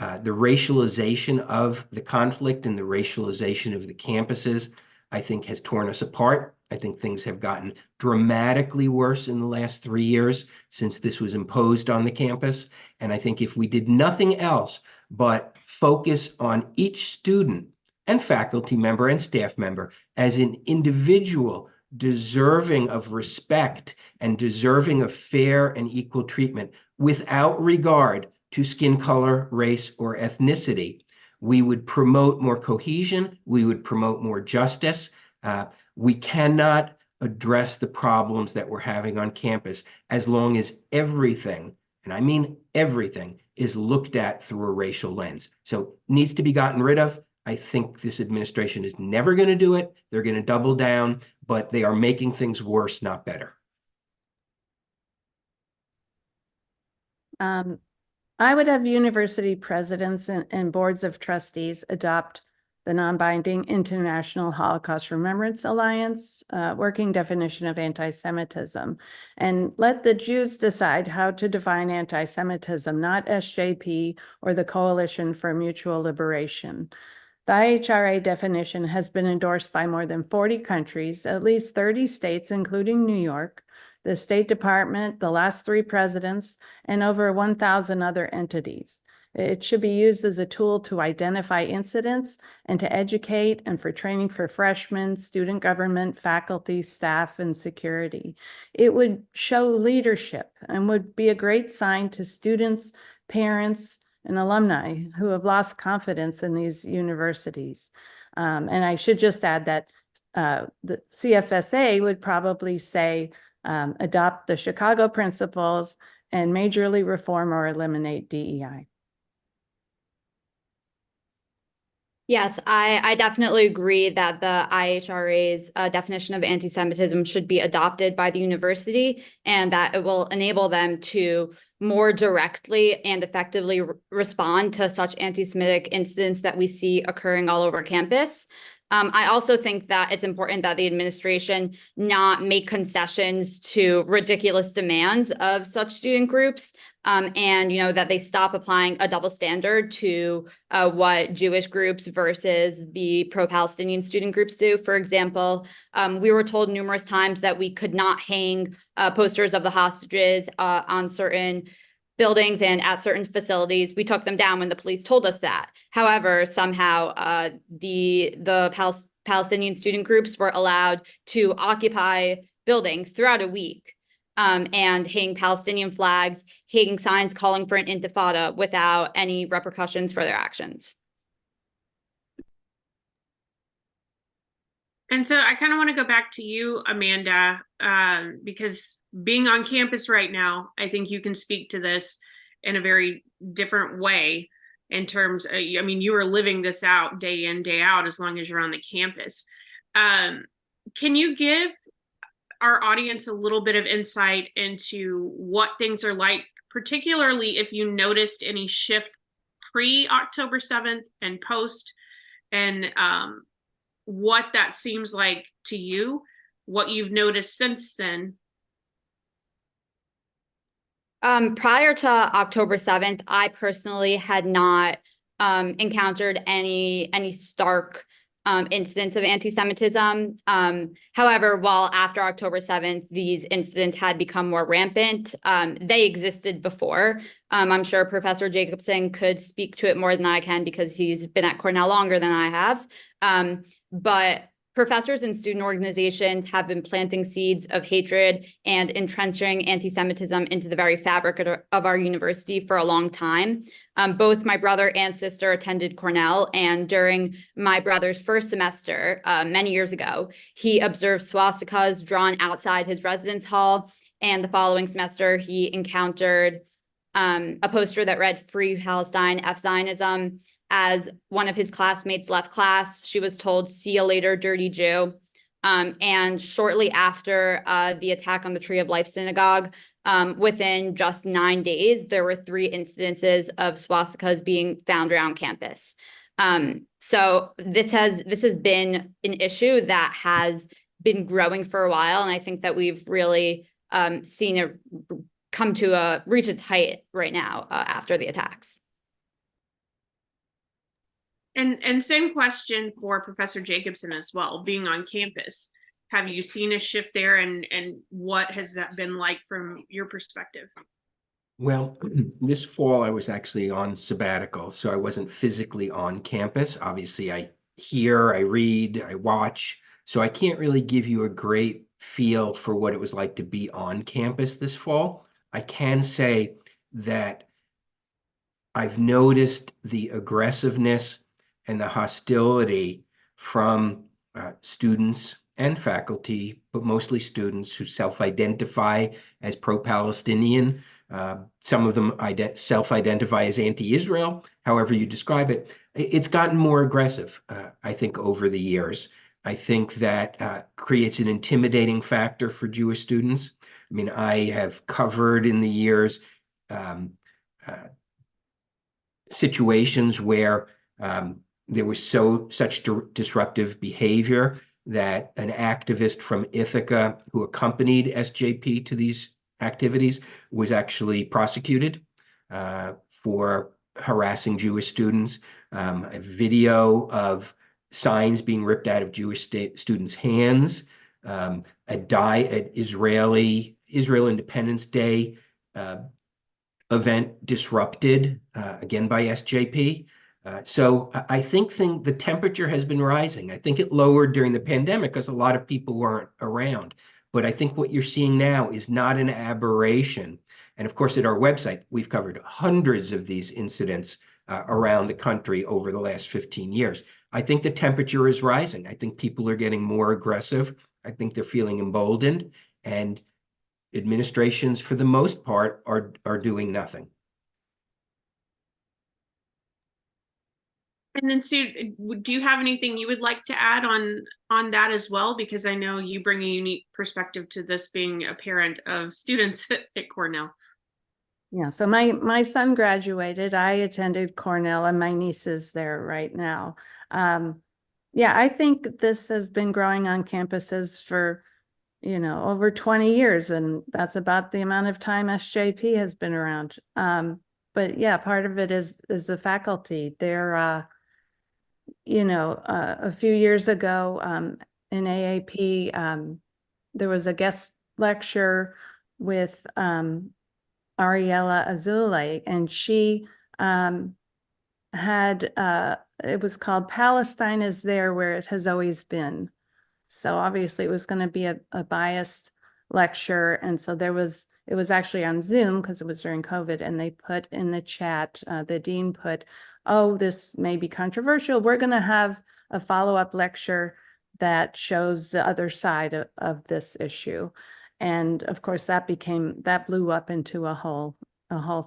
The racialization of the conflict and the racialization of the campuses, I think, has torn us apart. I think things have gotten dramatically worse in the last 3 years since this was imposed on the campus. And I think if we did nothing else but focus on each student and faculty member and staff member as an individual deserving of respect and deserving of fair and equal treatment without regard to skin color, race, or ethnicity, we would promote more cohesion, we would promote more justice. We cannot address the problems that we're having on campus as long as everything, and I mean everything, is looked at through a racial lens. So it needs to be gotten rid of. I think this administration is never going to do it. They're going to double down, but they are making things worse, not better. I would have university presidents and boards of trustees adopt the non-binding International Holocaust Remembrance Alliance working definition of anti-Semitism, and let the Jews decide how to define anti-Semitism, not SJP or the Coalition for Mutual Liberation. The IHRA definition has been endorsed by more than 40 countries, at least 30 states, including New York, the State Department, the last 3 presidents, and over 1,000 other entities. It should be used as a tool to identify incidents and to educate, and for training for freshmen, student government, faculty, staff, and security. It would show leadership and would be a great sign to students, parents, and alumni who have lost confidence in these universities. And I should just add that the CFSA would probably say, adopt the Chicago principles and majorly reform or eliminate DEI. Yes, I definitely agree that the IHRA's definition of anti-Semitism should be adopted by the university, and that it will enable them to more directly and effectively respond to such anti-Semitic incidents that we see occurring all over campus. I also think that it's important that the administration not make concessions to ridiculous demands of such student groups, and that they stop applying a double standard to what Jewish groups versus the pro-Palestinian student groups do. For example, we were told numerous times that we could not hang posters of the hostages on certain buildings and at certain facilities. We took them down when the police told us that. However, somehow the Palestinian student groups were allowed to occupy buildings throughout a week and hang Palestinian flags, hang signs calling for an intifada without any repercussions for their actions. And so I kind of want to go back to you, Amanda, because being on campus right now, I think you can speak to this in a very different way in terms of, I mean, you are living this out day in, day out, as long as you're on the campus. Can you give our audience a little bit of insight into what things are like, particularly if you noticed any shift pre-October 7th and post, and what that seems like to you, what you've noticed since then? Prior to October 7th, I personally had not encountered any stark incidents of anti-Semitism. However, while after October 7th, these incidents had become more rampant, they existed before. I'm sure Professor Jacobson could speak to it more than I can because he's been at Cornell longer than I have. But professors and student organizations have been planting seeds of hatred and entrenching anti-Semitism into the very fabric of our university for a long time. Both my brother and sister attended Cornell, and during my brother's first semester, many years ago, he observed swastikas drawn outside his residence hall, and the following semester, he encountered a poster that read "Free Palestine, F Zionism." As one of his classmates left class, she was told, "See you later, dirty Jew." And shortly after the attack on the Tree of Life Synagogue, within just 9 days, there were 3 incidences of swastikas being found around campus. So this has been an issue that has been growing for a while, and I think that we've really seen it come to reach its height right now after the attacks. And same question for Professor Jacobson as well, being on campus. Have you seen a shift there, and what has that been like from your perspective? Well, this fall I was actually on sabbatical, so I wasn't physically on campus. Obviously, I hear, I read, I watch, so I can't really give you a great feel for what it was like to be on campus this fall. I can say that I've noticed the aggressiveness and the hostility from students and faculty, but mostly students who self-identify as pro-Palestinian. Some of them self-identify as anti-Israel, however you describe it. It's gotten more aggressive, I think, over the years. I think that creates an intimidating factor for Jewish students. I mean, I have covered in the years situations where there was such disruptive behavior that an activist from Ithaca who accompanied SJP to these activities was actually prosecuted for harassing Jewish students. A video of signs being ripped out of Jewish students' hands, an Israel Independence Day event disrupted again by SJP. So I think the temperature has been rising. I think it lowered during the pandemic because a lot of people weren't around. But I think what you're seeing now is not an aberration. And of course, at our website, we've covered hundreds of these incidents around the country over the last 15 years. I think the temperature is rising. I think people are getting more aggressive. I think they're feeling emboldened. And administrations, for the most part, are doing nothing. And then, Sue, do you have anything you would like to add on that as well? Because I know you bring a unique perspective to this, being a parent of students at Cornell. Yeah, so my son graduated. I attended Cornell, and my niece is there right now. Yeah, I think this has been growing on campuses for, over 20 years, and that's about the amount of time SJP has been around. But yeah, part of it is the faculty. They're, a few years ago in AAP, there was a guest lecture with Ariella Azule, and she had, it was called Palestine is There Where It Has Always Been. So obviously it was going to be a biased lecture. And so it was actually on Zoom because it was during COVID, and they put in the chat, the dean put, oh, this may be controversial. We're going to have a follow-up lecture that shows the other side of this issue. And of course that blew up into a whole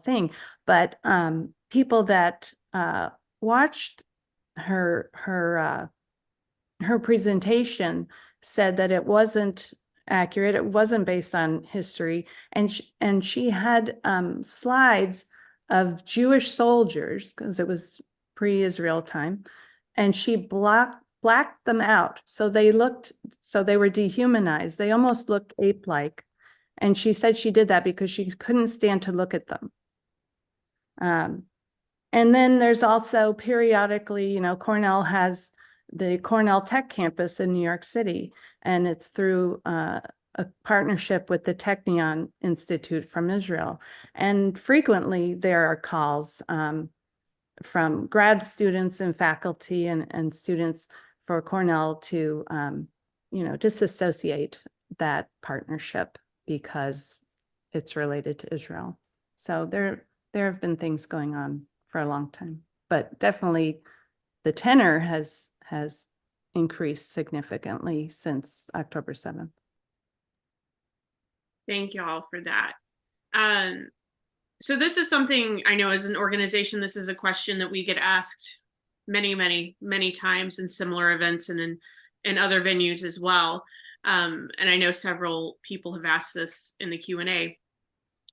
thing. But people that watched her presentation said that it wasn't accurate. It wasn't based on history. And she had slides of Jewish soldiers, because it was pre-Israel time, and she blacked them out. So they were dehumanized. They almost looked ape-like. And she said she did that because she couldn't stand to look at them. And then there's also periodically, Cornell has the Cornell Tech Campus in New York City, and it's through a partnership with the Technion Institute from Israel. And frequently there are calls from grad students and faculty and students for Cornell to, disassociate that partnership because it's related to Israel. So there have been things going on for a long time, but definitely the tenor has increased significantly since October 7th. Thank you all for that. So this is something I know as an organization, this is a question that we get asked many, many, many times in similar events and in other venues as well. And I know several people have asked this in the Q&A.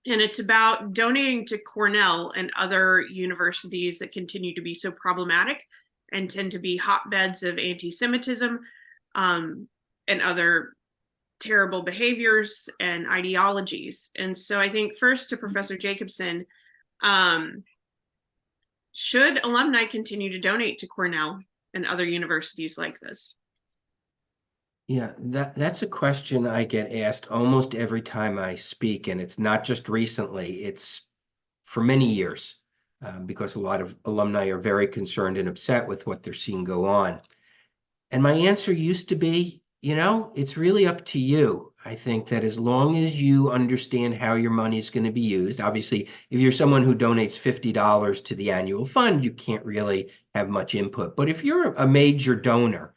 And it's about donating to Cornell and other universities that continue to be so problematic and tend to be hotbeds of anti-Semitism and other terrible behaviors and ideologies. And so I think first to Professor Jacobson, should alumni continue to donate to Cornell and other universities like this? Yeah, that's a question I get asked almost every time I speak, and it's not just recently, it's for many years, because a lot of alumni are very concerned and upset with what they're seeing go on. And my answer used to be, it's really up to you. I think that as long as you understand how your money is going to be used, obviously, if you're someone who donates $50 to the annual fund, you can't really have much input. But if you're a major donor,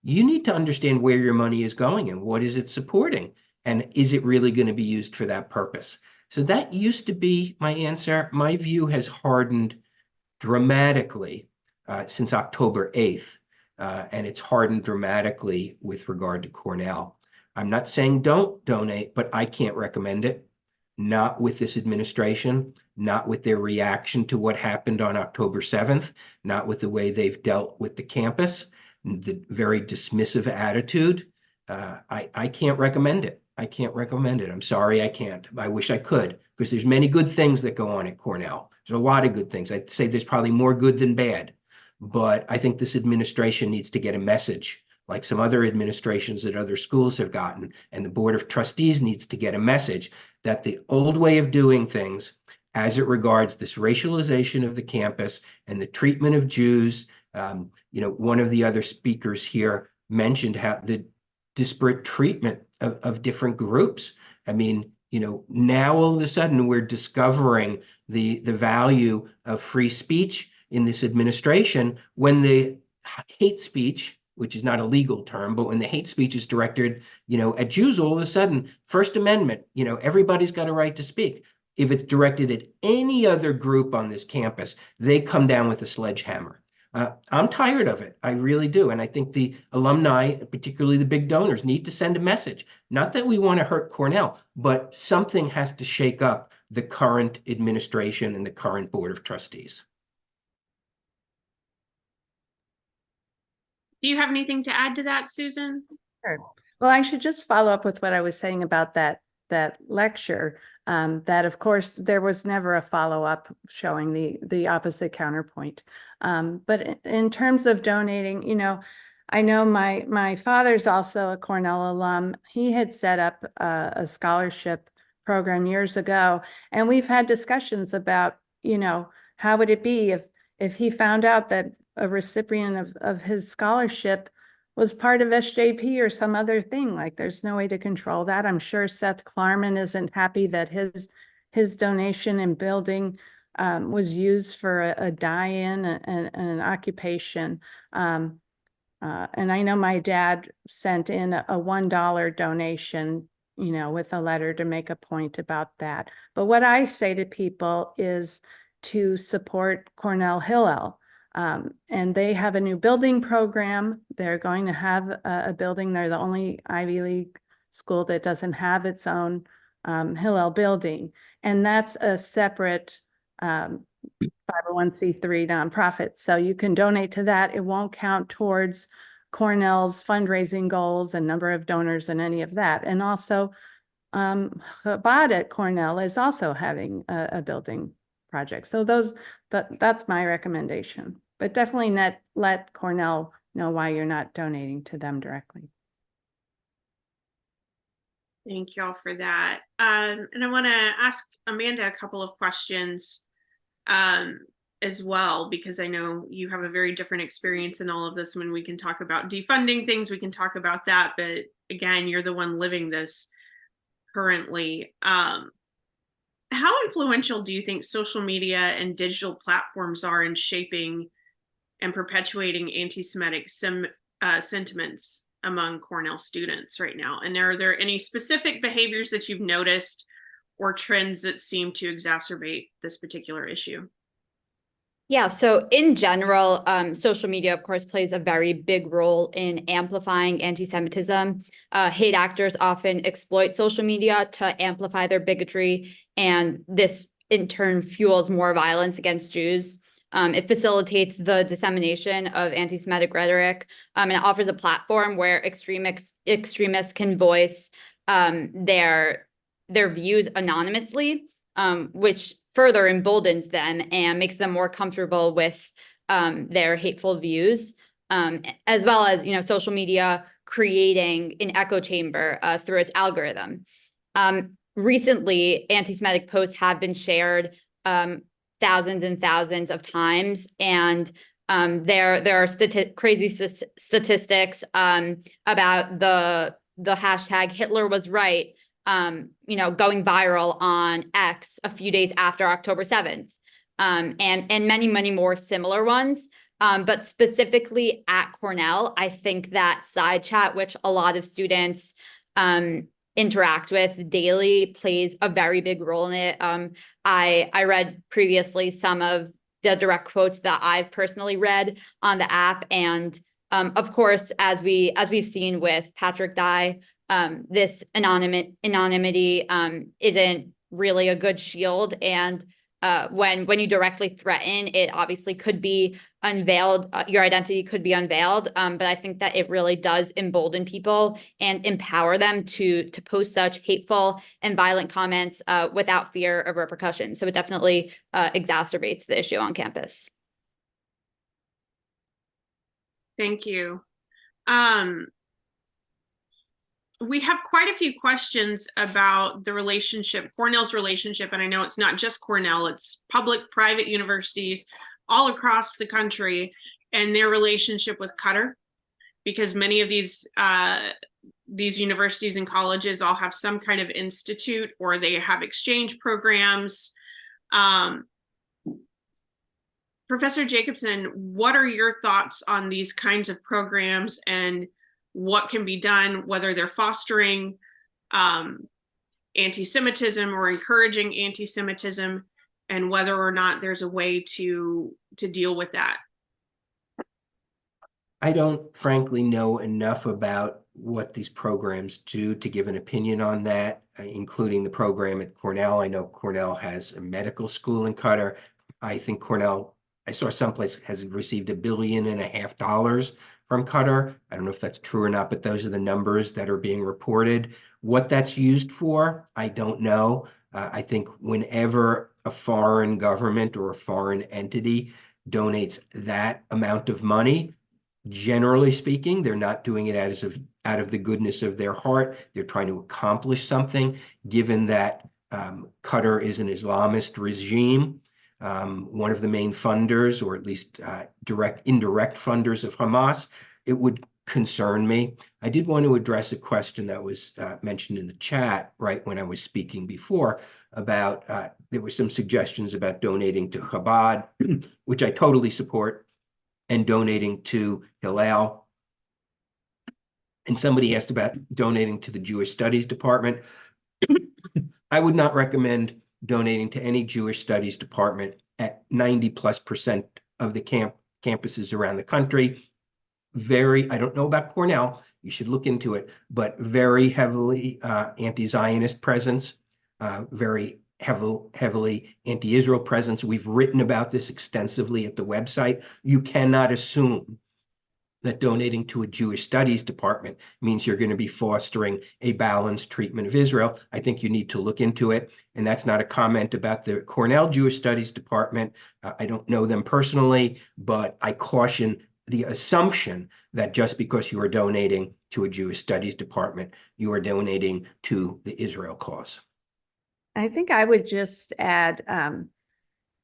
you need to understand where your money is going and what is it supporting, and is it really going to be used for that purpose? So that used to be my answer. My view has hardened dramatically since October 8th. And it's hardened dramatically with regard to Cornell. I'm not saying don't donate, but I can't recommend it. Not with this administration, not with their reaction to what happened on October 7th, not with the way they've dealt with the campus, the very dismissive attitude. I can't recommend it. I can't recommend it. I'm sorry, I can't. I wish I could, because there's many good things that go on at Cornell. There's a lot of good things. I'd say there's probably more good than bad. But I think this administration needs to get a message, like some other administrations at other schools have gotten, and the Board of Trustees needs to get a message that the old way of doing things, as it regards this racialization of the campus and the treatment of Jews, one of the other speakers here mentioned how the disparate treatment of different groups. I mean, now all of a sudden we're discovering the value of free speech in this administration when the hate speech, which is not a legal term, but when the hate speech is directed, at Jews, all of a sudden, First Amendment, everybody's got a right to speak. If it's directed at any other group on this campus, they come down with a sledgehammer. I'm tired of it. I really do. And I think the alumni, particularly the big donors, need to send a message. Not that we want to hurt Cornell, but something has to shake up the current administration and the current Board of Trustees. Do you have anything to add to that, Susan? Sure. Well, I should just follow up with what I was saying about that lecture, that of course there was never a follow-up showing the opposite counterpoint. But in terms of donating, I know my father's also a Cornell alum. He had set up a scholarship program years ago. And we've had discussions about, how would it be if he found out that a recipient of his scholarship was part of SJP or some other thing. Like, there's no way to control that. I'm sure Seth Klarman isn't happy that his donation and building was used for a die-in and an occupation. And I know my dad sent in a $1 donation, with a letter to make a point about that. But what I say to people is to support Cornell Hillel. And they have a new building program. They're going to have a building. They're the only Ivy League school that doesn't have its own Hillel building. And that's a separate 501c3 nonprofit. So you can donate to that. It won't count towards Cornell's fundraising goals and number of donors and any of that. And also, Chabad at Cornell is also having a building project. So that's my recommendation. But definitely let Cornell know why you're not donating to them directly. Thank you all for that. And I want to ask Amanda a couple of questions as well, because I know you have a very different experience in all of this. When we can talk about defunding things, we can talk about that. But again, you're the one living this currently. How influential do you think social media and digital platforms are in shaping and perpetuating anti-Semitic sentiments among Cornell students right now? And are there any specific behaviors that you've noticed or trends that seem to exacerbate this particular issue? Yeah, so in general, social media, of course, plays a very big role in amplifying anti-Semitism. Hate actors often exploit social media to amplify their bigotry, and this in turn fuels more violence against Jews. It facilitates the dissemination of anti-Semitic rhetoric, and it offers a platform where extremists can voice their views anonymously, which further emboldens them and makes them more comfortable with their hateful views, as well as, social media creating an echo chamber through its algorithm. Recently, anti-Semitic posts have been shared thousands and thousands of times, and there are crazy statistics about the hashtag Hitler was right, going viral on X a few days after October 7th, and many, many more similar ones. But specifically at Cornell, I think that side chat, which a lot of students interact with daily, plays a very big role in it. I read previously some of the direct quotes that I've personally read on the app, and of course, as we've seen with Patrick Dye, this anonymity isn't really a good shield, and when you directly threaten, it obviously could be unveiled. Your identity could be unveiled, but I think that it really does embolden people and empower them to post such hateful and violent comments without fear of repercussion. So it definitely exacerbates the issue on campus. Thank you. We have quite a few questions about the relationship, Cornell's relationship, and I know it's not just Cornell, it's public, private universities all across the country, and their relationship with Qatar, because many of these universities and colleges all have some kind of institute, or they have exchange programs. Professor Jacobson, what are your thoughts on these kinds of programs and what can be done, whether they're fostering anti-Semitism or encouraging anti-Semitism, and whether or not there's a way to deal with that? I don't frankly know enough about what these programs do to give an opinion on that, including the program at Cornell. I know Cornell has a medical school in Qatar. I think Cornell, I saw someplace, has received $1.5 billion from Qatar. I don't know if that's true or not, but those are the numbers that are being reported. What that's used for, I don't know. I think whenever a foreign government or a foreign entity donates that amount of money, generally speaking, they're not doing it out of the goodness of their heart. They're trying to accomplish something, given that Qatar is an Islamist regime. One of the main funders, or at least indirect funders of Hamas. It would concern me. I did want to address a question that was mentioned in the chat right when I was speaking before about there were some suggestions about donating to Chabad, which I totally support, and donating to Hillel. And somebody asked about donating to the Jewish Studies Department. I would not recommend donating to any Jewish Studies Department at 90+% of the campuses around the country. I don't know about Cornell, you should look into it, but very heavily anti-Zionist presence, very heavily anti-Israel presence. We've written about this extensively at the website. You cannot assume that donating to a Jewish Studies Department means you're going to be fostering a balanced treatment of Israel. I think you need to look into it. And that's not a comment about the Cornell Jewish Studies Department. I don't know them personally, but I caution the assumption that just because you are donating to a Jewish Studies Department, you are donating to the Israel cause. I think I would just add,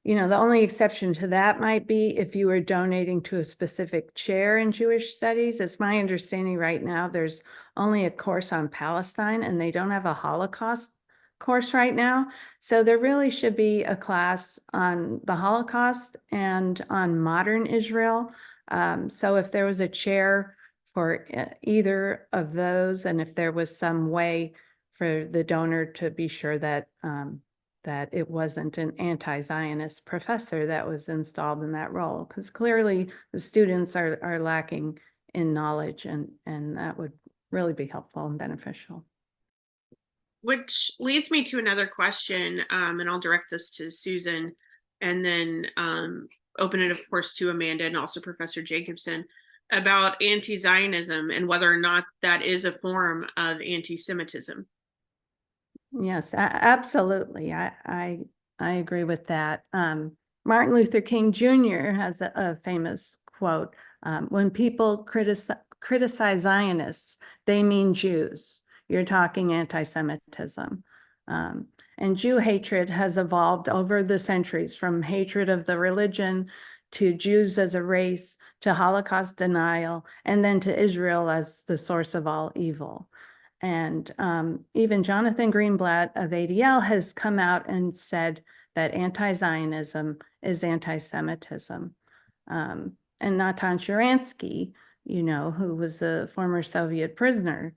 the only exception to that might be if you were donating to a specific chair in Jewish studies. It's my understanding right now there's only a course on Palestine and they don't have a Holocaust course right now. So there really should be a class on the Holocaust and on modern Israel. So if there was a chair for either of those, and if there was some way for the donor to be sure that that it wasn't an anti-Zionist professor that was installed in that role, because clearly the students are lacking in knowledge, and that would really be helpful and beneficial. Which leads me to another question, and I'll direct this to Susan, and then open it, of course, to Amanda and also Professor Jacobson, about anti-Zionism and whether or not that is a form of anti-Semitism. Yes, absolutely. I agree with that. Martin Luther King Jr. has a famous quote, when people criticize Zionists, they mean Jews. You're talking anti-Semitism. And Jew hatred has evolved over the centuries, from hatred of the religion to Jews as a race, to Holocaust denial, and then to Israel as the source of all evil. And even Jonathan Greenblatt of ADL has come out and said that anti-Zionism is anti-Semitism. And Natan Sharansky, who was a former Soviet prisoner,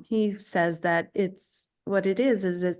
he says that it's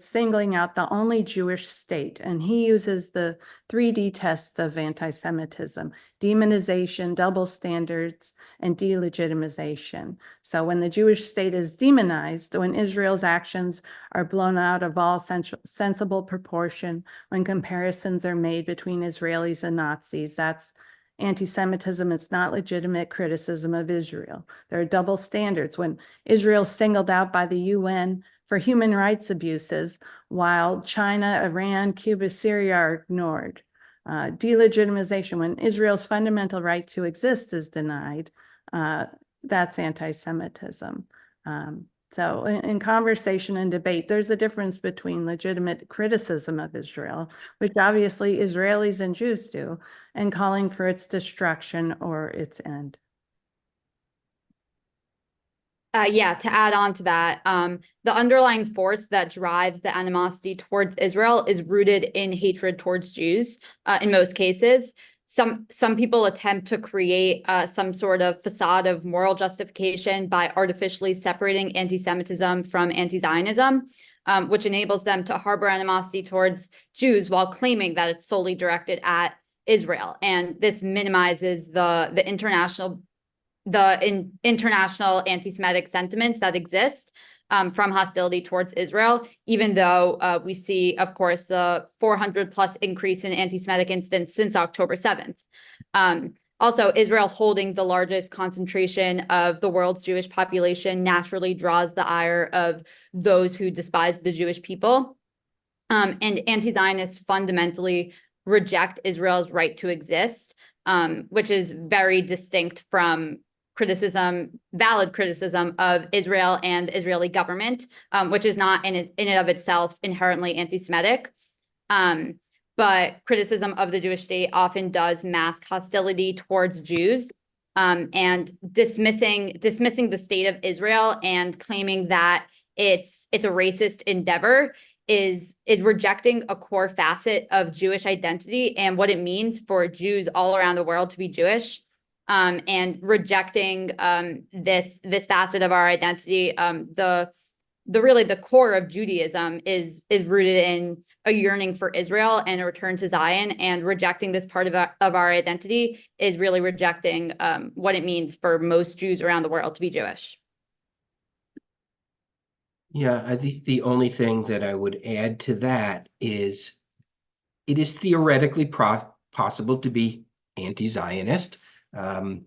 singling out the only Jewish state. And he uses the 3D tests of anti-Semitism: demonization, double standards, and delegitimization. So when the Jewish state is demonized, when Israel's actions are blown out of all sensible proportion, when comparisons are made between Israelis and Nazis, that's anti-Semitism. It's not legitimate criticism of Israel. There are double standards when Israel's singled out by the UN for human rights abuses, while China, Iran, Cuba, Syria are ignored. Delegitimization, when Israel's fundamental right to exist is denied, that's anti-Semitism. So in conversation and debate, there's a difference between legitimate criticism of Israel, which obviously Israelis and Jews do, and calling for its destruction or its end. To add on to that, the underlying force that drives the animosity towards Israel is rooted in hatred towards Jews. In most cases, some people attempt to create some sort of facade of moral justification by artificially separating anti-Semitism from anti-Zionism, which enables them to harbor animosity towards Jews while claiming that it's solely directed at Israel. And this minimizes the international anti-Semitic sentiments that exist from hostility towards Israel, even though we see, of course, the 400+ increase in anti-Semitic incidents since October 7th. Also, Israel holding the largest concentration of the world's Jewish population naturally draws the ire of those who despise the Jewish people. And anti-Zionists fundamentally reject Israel's right to exist, which is very distinct from valid criticism of Israel and Israeli government, which is not in and of itself inherently anti-Semitic. But criticism of the Jewish state often does mask hostility towards Jews, and dismissing the state of Israel and claiming that it's a racist endeavor is rejecting a core facet of Jewish identity and what it means for Jews all around the world to be Jewish, and rejecting this facet of our identity. The core of Judaism is rooted in a yearning for Israel and a return to Zion, and rejecting this part of our identity is really rejecting what it means for most Jews around the world to be Jewish. Yeah, I think the only thing that I would add to that is it is theoretically possible to be anti-Zionist and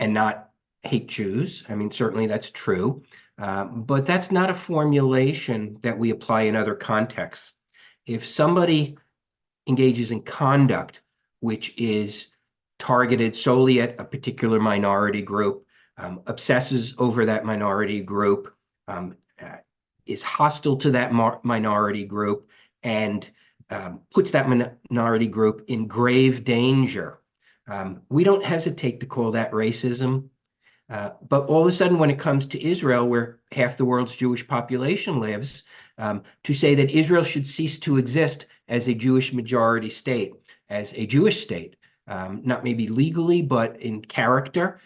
not hate Jews. I mean, certainly that's true, but that's not a formulation that we apply in other contexts. If somebody engages in conduct which is targeted solely at a particular minority group, obsesses over that minority group, is hostile to that minority group, and puts that minority group in grave danger, we don't hesitate to call that racism. But all of a sudden, when it comes to Israel, where half the world's Jewish population lives, to say that Israel should cease to exist as a Jewish majority state, as a Jewish state, not maybe legally, but in character,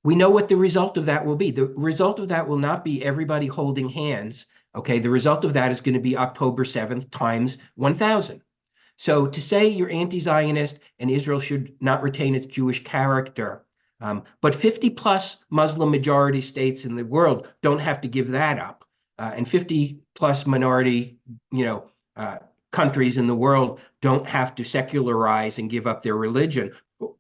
we know what the result of that will be. The result of that will not be everybody holding hands. Okay, the result of that is going to be October 7th times 1,000. So to say you're anti-Zionist and Israel should not retain its Jewish character, but 50 plus Muslim majority states in the world don't have to give that up, and 50 plus minority, countries in the world don't have to secularize and give up their religion.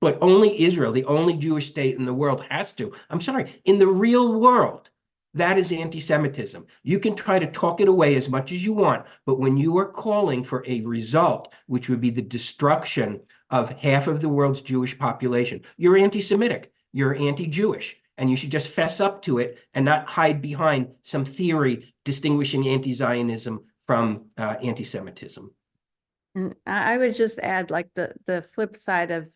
But only Israel, the only Jewish state in the world, has to. I'm sorry, in the real world, that is anti-Semitism. You can try to talk it away as much as you want, but when you are calling for a result, which would be the destruction of half of the world's Jewish population, you're anti-Semitic, you're anti-Jewish, and you should just fess up to it and not hide behind some theory distinguishing anti-Zionism from anti-Semitism. And I would just add, like, the flip side of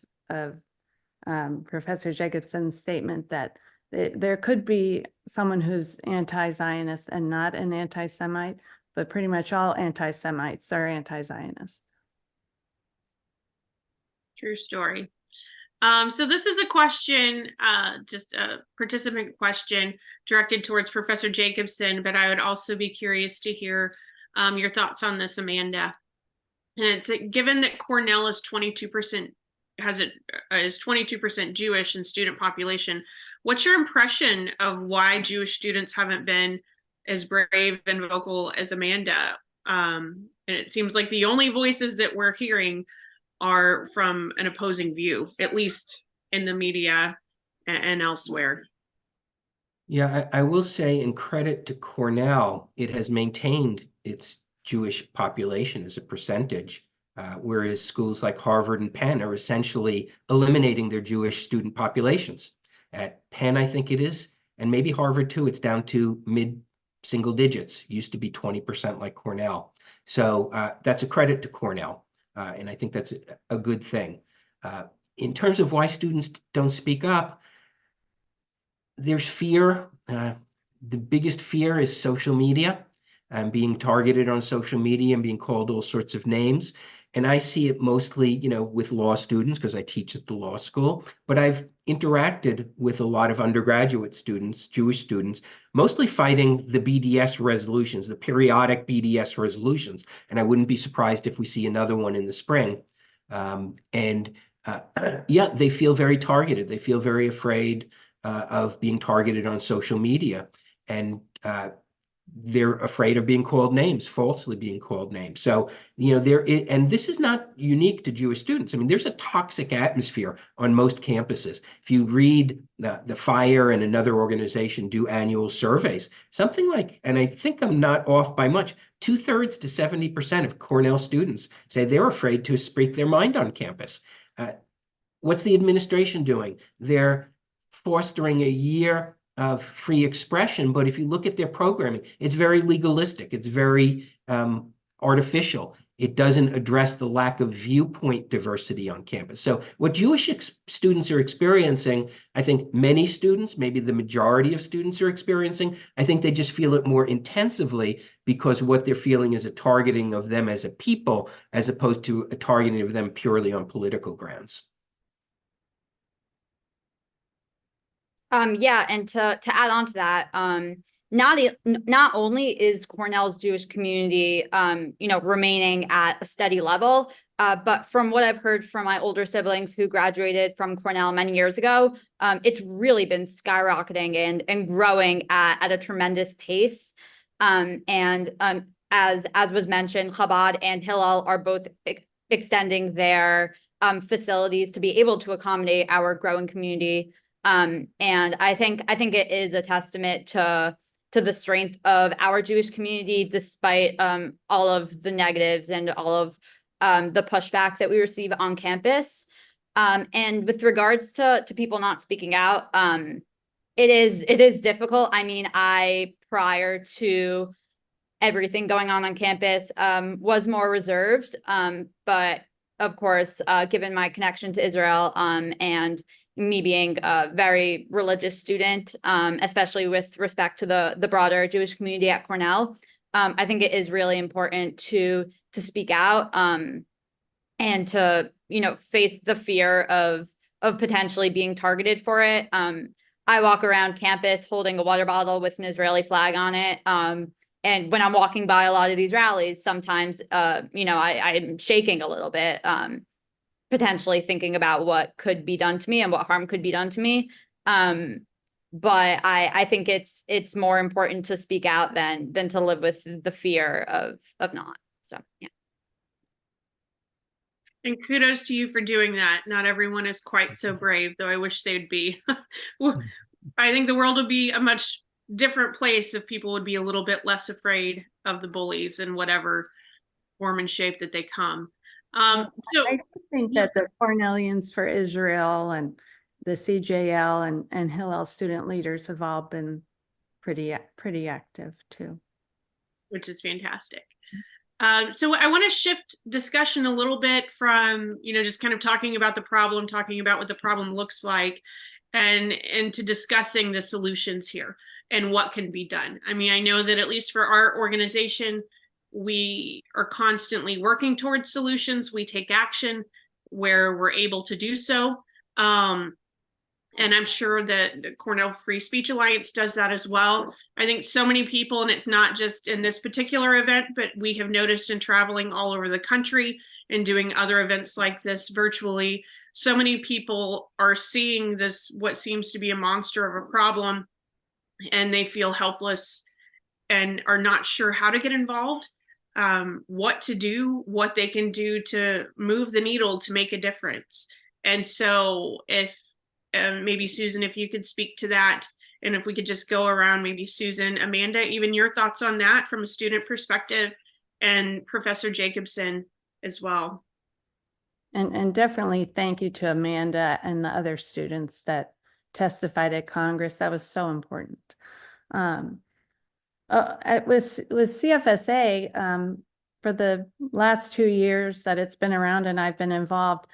Professor Jacobson's statement that there could be someone who's anti-Zionist and not an anti-Semite, but pretty much all anti-Semites are anti-Zionist. True story. So this is a question, just a participant question directed towards Professor Jacobson, but I would also be curious to hear your thoughts on this, Amanda. And it's given that Cornell is 22% is 22% Jewish in student population. What's your impression of why Jewish students haven't been as brave and vocal as Amanda? And it seems like the only voices that we're hearing are from an opposing view, at least in the media and elsewhere. Yeah, I will say, in credit to Cornell, it has maintained its Jewish population as a percentage, whereas schools like Harvard and Penn are essentially eliminating their Jewish student populations. At Penn, I think it is, and maybe Harvard too, it's down to mid-single digits. Used to be 20% like Cornell. So that's a credit to Cornell, and I think that's a good thing. In terms of why students don't speak up, there's fear. The biggest fear is social media, and being targeted on social media and being called all sorts of names. And I see it mostly, with law students, because I teach at the law school, but I've interacted with a lot of undergraduate students, Jewish students, mostly fighting the BDS resolutions, the periodic BDS resolutions. And I wouldn't be surprised if we see another one in the spring. Yeah, they feel very targeted. They feel very afraid of being targeted on social media. And they're afraid of being called names, falsely being called names. So, and this is not unique to Jewish students. I mean, there's a toxic atmosphere on most campuses. If you read the FIRE and another organization do annual surveys, something like, and I think I'm not off by much, 2/3 to 70% of Cornell students say they're afraid to speak their mind on campus. What's the administration doing? They're fostering a year of free expression, but if you look at their programming, it's very legalistic. It's very artificial. It doesn't address the lack of viewpoint diversity on campus. So what Jewish students are experiencing, I think many students, maybe the majority of students are experiencing, I think they just feel it more intensively because what they're feeling is a targeting of them as a people, as opposed to a targeting of them purely on political grounds. Yeah, and to add on to that, not only is Cornell's Jewish community, remaining at a steady level, but from what I've heard from my older siblings who graduated from Cornell many years ago, it's really been skyrocketing and growing at a tremendous pace. As was mentioned, Chabad and Hillel are both extending their facilities to be able to accommodate our growing community. And I think it is a testament to the strength of our Jewish community, despite all of the negatives and all of the pushback that we receive on campus. And with regards to people not speaking out, it is difficult. I mean, prior to everything going on campus, was more reserved. But of course, given my connection to Israel, and me being a very religious student, especially with respect to the broader Jewish community at Cornell, I think it is really important to speak out, and to face the fear of potentially being targeted for it. I walk around campus holding a water bottle with an Israeli flag on it. And when I'm walking by a lot of these rallies, sometimes I'm shaking a little bit, potentially thinking about what could be done to me and what harm could be done to me. But I think it's more important to speak out than to live with the fear of not. So yeah. And kudos to you for doing that. Not everyone is quite so brave, though I wish they'd be. I think the world would be a much different place if people would be a little bit less afraid of the bullies in whatever form and shape that they come. I think that the Cornellians for Israel and the CJL and Hillel student leaders have all been pretty active too. Which is fantastic. So I want to shift discussion a little bit from, just kind of talking about the problem, talking about what the problem looks like, and to discussing the solutions here and what can be done. I mean, I know that at least for our organization, we are constantly working towards solutions. We take action where we're able to do so. And I'm sure that the Cornell Free Speech Alliance does that as well. I think so many people, and it's not just in this particular event, but we have noticed in traveling all over the country and doing other events like this virtually, so many people are seeing this, what seems to be a monster of a problem, and they feel helpless and are not sure how to get involved, what to do, what they can do to move the needle to make a difference. And so if maybe Susan, if you could speak to that, and if we could just go around, maybe Susan, Amanda, even your thoughts on that from a student perspective, and Professor Jacobson as well. And definitely thank you to Amanda and the other students that testified at Congress. That was so important. With CFSA, for the last 2 years that it's been around and I've been involved,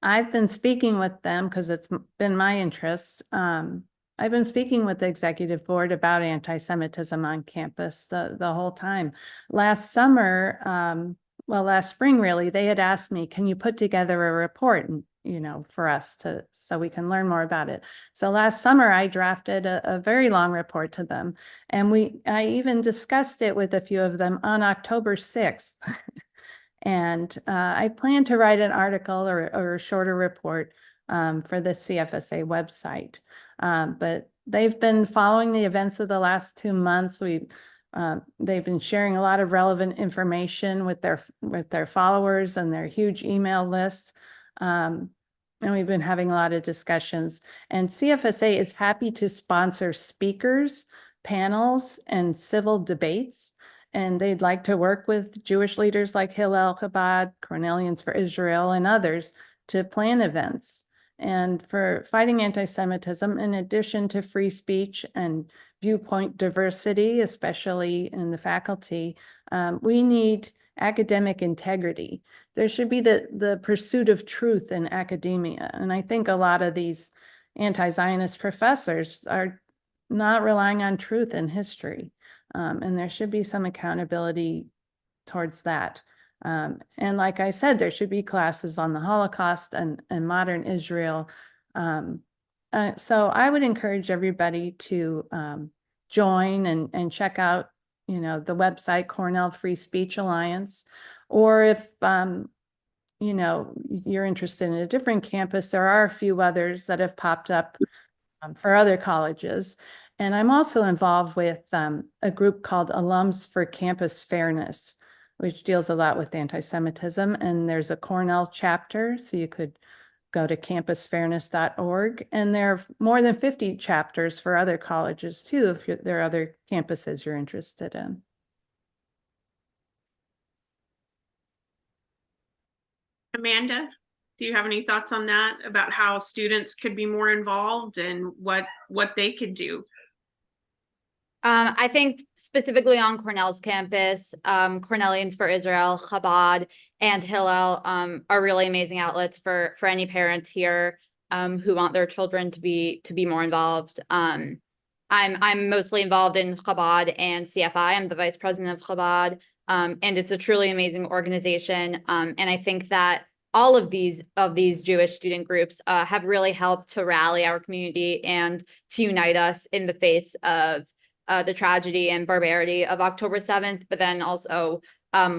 I've been speaking with them because it's been my interest. I've been speaking with the executive board about anti-Semitism on campus the whole time. Last summer, last spring really, they had asked me, can you put together a report, for us so we can learn more about it. So last summer I drafted a very long report to them, and I even discussed it with a few of them on October 6th. And I plan to write an article or a shorter report for the CFSA website. But they've been following the events of the last 2 months. They've been sharing a lot of relevant information with their followers and their huge email list. And we've been having a lot of discussions. And CFSA is happy to sponsor speakers, panels, and civil debates. And they'd like to work with Jewish leaders like Hillel, Chabad, Cornellians for Israel, and others to plan events. And for fighting anti-Semitism, in addition to free speech and viewpoint diversity, especially in the faculty, we need academic integrity. There should be the pursuit of truth in academia. And I think a lot of these anti-Zionist professors are not relying on truth in history. And there should be some accountability towards that. And like I said, there should be classes on the Holocaust and modern Israel. So I would encourage everybody to join and check out, the website Cornell Free Speech Alliance, or if you're interested in a different campus, there are a few others that have popped up for other colleges. And I'm also involved with a group called Alums for Campus Fairness, which deals a lot with anti-Semitism. And there's a Cornell chapter, so you could go to campusfairness.org. And there are more than 50 chapters for other colleges too, if there are other campuses you're interested in. Amanda, do you have any thoughts on that, about how students could be more involved and what they could do? I think specifically on Cornell's campus, Cornellians for Israel, Chabad, and Hillel are really amazing outlets for any parents here who want their children to be more involved. I'm mostly involved in Chabad and CFI. I'm the vice president of Chabad, and it's a truly amazing organization. And I think that all of these Jewish student groups have really helped to rally our community and to unite us in the face of the tragedy and barbarity of October 7th, but then also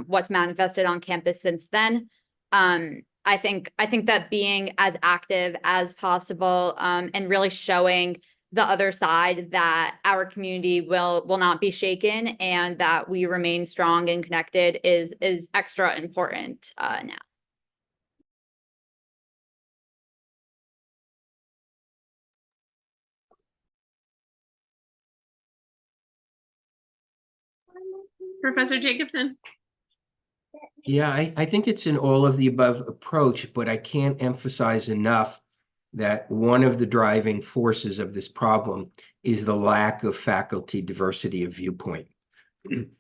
what's manifested on campus since then. I think that being as active as possible and really showing the other side that our community will not be shaken and that we remain strong and connected is extra important now. Professor Jacobson? Yeah, I think it's an all of the above approach, but I can't emphasize enough that one of the driving forces of this problem is the lack of faculty diversity of viewpoint.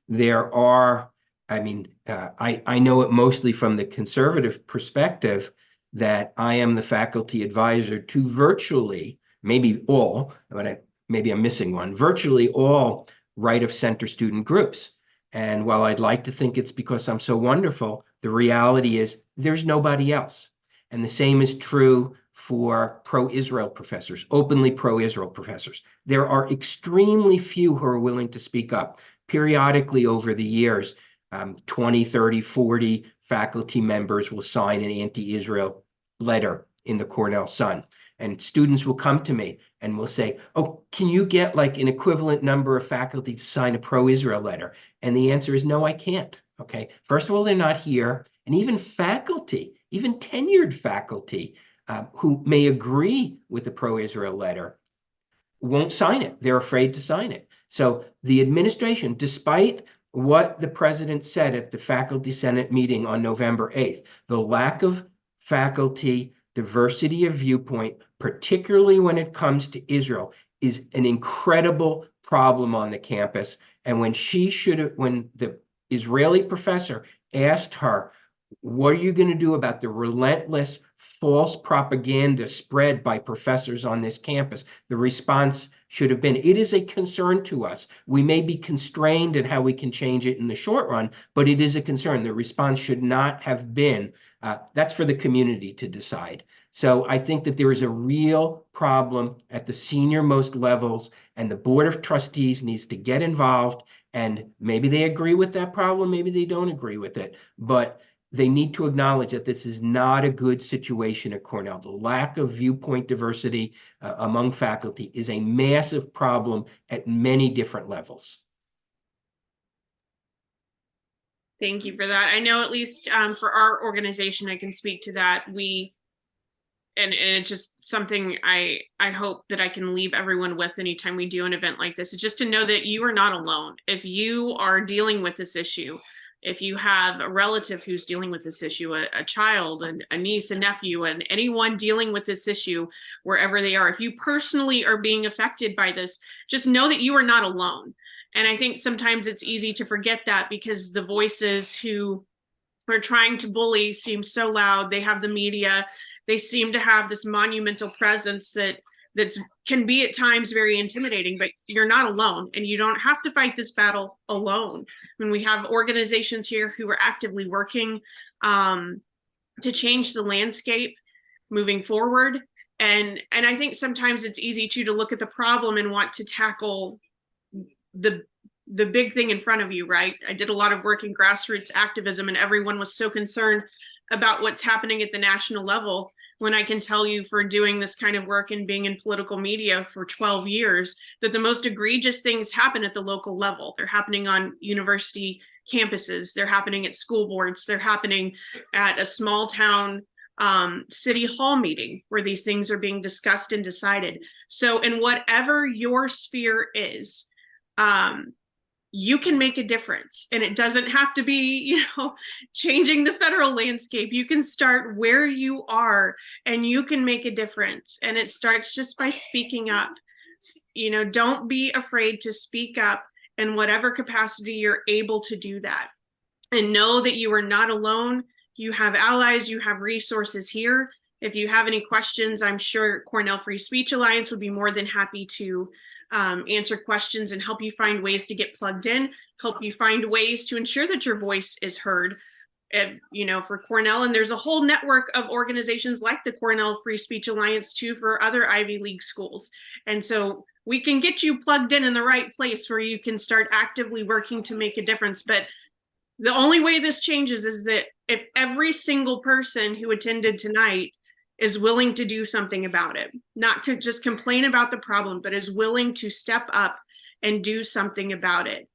There are, I know it mostly from the conservative perspective that I am the faculty advisor to virtually, maybe all, but maybe I'm missing one, virtually all right of center student groups. And while I'd like to think it's because I'm so wonderful, the reality is there's nobody else. And the same is true for pro-Israel professors, openly pro-Israel professors. There are extremely few who are willing to speak up. Periodically over the years, 20, 30, 40 faculty members will sign an anti-Israel letter in the Cornell Sun. And students will come to me and will say, oh, can you get like an equivalent number of faculty to sign a pro-Israel letter? And the answer is no, I can't. Okay. First of all, they're not here. And even faculty, even tenured faculty who may agree with the pro-Israel letter won't sign it. They're afraid to sign it. So the administration, despite what the president said at the faculty senate meeting on November 8th, the lack of faculty diversity of viewpoint, particularly when it comes to Israel, is an incredible problem on the campus. And when the Israeli professor asked her, what are you going to do about the relentless false propaganda spread by professors on this campus? The response should have been, it is a concern to us. We may be constrained in how we can change it in the short run, but it is a concern. The response should not have been, that's for the community to decide. So I think that there is a real problem at the senior most levels, and the Board of Trustees needs to get involved. And maybe they agree with that problem, maybe they don't agree with it, but they need to acknowledge that this is not a good situation at Cornell. The lack of viewpoint diversity among faculty is a massive problem at many different levels. Thank you for that. I know at least for our organization, I can speak to that. And it's just something I hope that I can leave everyone with anytime we do an event like this, is just to know that you are not alone. If you are dealing with this issue, if you have a relative who's dealing with this issue, a child, a niece, a nephew, and anyone dealing with this issue, wherever they are, if you personally are being affected by this, just know that you are not alone. And I think sometimes it's easy to forget that because the voices who are trying to bully seem so loud. They have the media. They seem to have this monumental presence that can be at times very intimidating, but you're not alone, and you don't have to fight this battle alone. When we have organizations here who are actively working to change the landscape moving forward. And I think sometimes it's easy to look at the problem and want to tackle the big thing in front of you, right? I did a lot of work in grassroots activism, and everyone was so concerned about what's happening at the national level, when I can tell you, for doing this kind of work and being in political media for 12 years, that the most egregious things happen at the local level. They're happening on university campuses. They're happening at school boards. They're happening at a small town city hall meeting where these things are being discussed and decided. So in whatever your sphere is, you can make a difference. And it doesn't have to be, changing the federal landscape. You can start where you are and you can make a difference. And it starts just by speaking up. Don't be afraid to speak up in whatever capacity you're able to do that. And know that you are not alone. You have allies, you have resources here. If you have any questions, I'm sure Cornell Free Speech Alliance would be more than happy to answer questions and help you find ways to get plugged in, help you find ways to ensure that your voice is heard. For Cornell, and there's a whole network of organizations like the Cornell Free Speech Alliance too for other Ivy League schools. And so we can get you plugged in the right place where you can start actively working to make a difference. But the only way this changes is that if every single person who attended tonight is willing to do something about it, not just complain about the problem, but is willing to step up and do something about it.